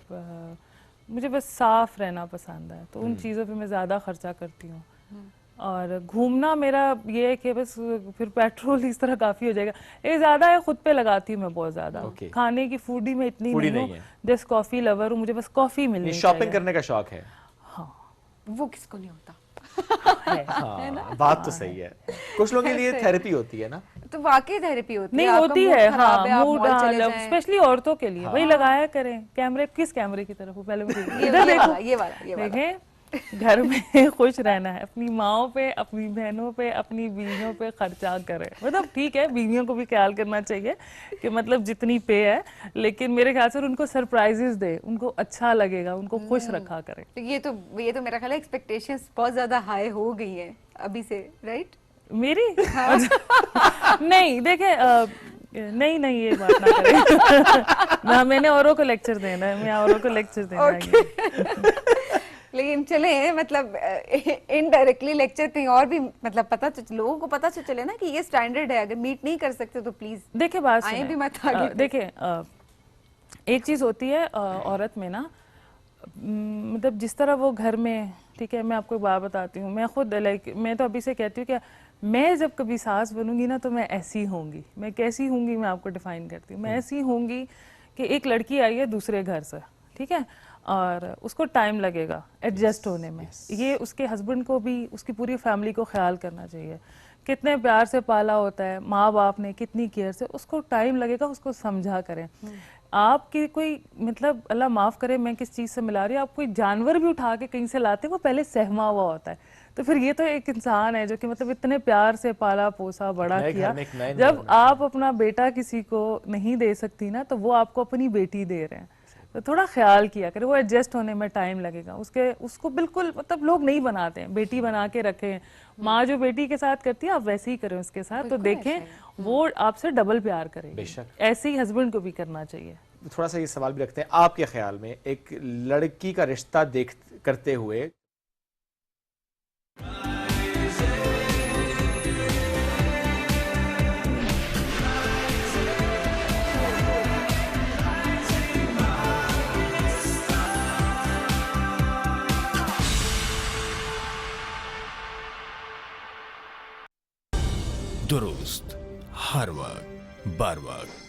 मुझे बस साफ रहना पसंद है, तो उन चीज़ों पे मैं ज़्यादा खर्चा करती हूँ। और घूमना मेरा ये है कि बस फिर पेट्रोल इस तरह काफ़ी हो जाएगा, ये ज़्यादा है खुद पे लगाती हूँ मैं बहुत ज़्यादा। खाने की फूडी में इतनी नहीं हूँ, जस्ट कॉफ़ी लवर हूँ, मुझे बस कॉफ़ी मिलनी चाहिए। शॉपिंग करने का शौक है? हाँ। वो किसको नहीं होता? हाँ, बात तो सही है। कुछ लोगों के लिए थेरेपी होती है ना, तो वाकई थेरेपी होती नहीं होती है। हाँ, मूड स्पेशली औरतों के लिए वही लगाया करें। कैमरे, किस कैमरे की तरफ पहले ये वाला देखें। घर में खुश रहना है, अपनी माओ पे, अपनी बहनों पे, अपनी बीवियों पे खर्चा करें। मतलब ठीक है बीवियों को भी ख्याल करना चाहिए कि मतलब जितनी पे है, लेकिन मेरे ख्याल से उनको सरप्राइजेस दे, उनको अच्छा लगेगा, उनको खुश रखा करें। तो ये तो मेरा ख्याल है एक्सपेक्टेशंस बहुत ज्यादा हाई हो गई है अभी से, राइट? मेरी नहीं देखे नहीं ये बात ना करें। ना मैंने औरों को लेक्चर देना है, मैं औरों को लेक्चर देना है। लेकिन चले मतलब इनडायरेक्टली लेक्चर कहीं और भी, मतलब पता तो लोगों को पता तो चले ना कि ये स्टैंडर्ड है, अगर मीट नहीं कर सकते तो प्लीज देखिए बात आए भी मत आगे। देखिए एक चीज होती है औरत में ना, मतलब जिस तरह वो घर में ठीक है, मैं आपको एक बात बताती हूँ, मैं खुद मैं तो अभी से कहती हूँ कि मैं जब कभी सास बनूंगी ना तो मैं ऐसी होंगी। मैं कैसी होंगी मैं आपको डिफाइन करती हूँ। मैं ऐसी होंगी कि एक लड़की आई है दूसरे घर से, ठीक है, और उसको टाइम लगेगा एडजस्ट होने में। ये उसके हस्बैंड को भी, उसकी पूरी फैमिली को ख्याल करना चाहिए। कितने प्यार से पाला होता है माँ बाप ने, कितनी केयर से, उसको टाइम लगेगा, उसको समझा करें। आपकी कोई मतलब अल्लाह माफ़ करे मैं किस चीज़ से मिला रही हूँ, आप कोई जानवर भी उठा के कहीं से लाते हैं वो पहले सहमा हुआ होता है। तो फिर ये तो एक इंसान है जो कि मतलब इतने प्यार से पाला पोसा बड़ा किया। जब आप अपना बेटा किसी को नहीं दे सकती ना तो वो आपको अपनी बेटी दे रहे हैं, तो थोड़ा ख्याल किया करें। वो एडजस्ट होने में टाइम लगेगा, उसको बिल्कुल मतलब लोग नहीं बनाते हैं, बेटी बना के रखें। माँ जो बेटी के साथ करती है आप वैसे ही करें उसके साथ, तो देखें वो आपसे डबल प्यार करेगी। ऐसे ही हस्बैंड को भी करना चाहिए। थोड़ा सा ये सवाल भी रखते हैं, आपके ख्याल में एक लड़की का रिश्ता करते हुए दुरुस्त हर वक्त बर वक्त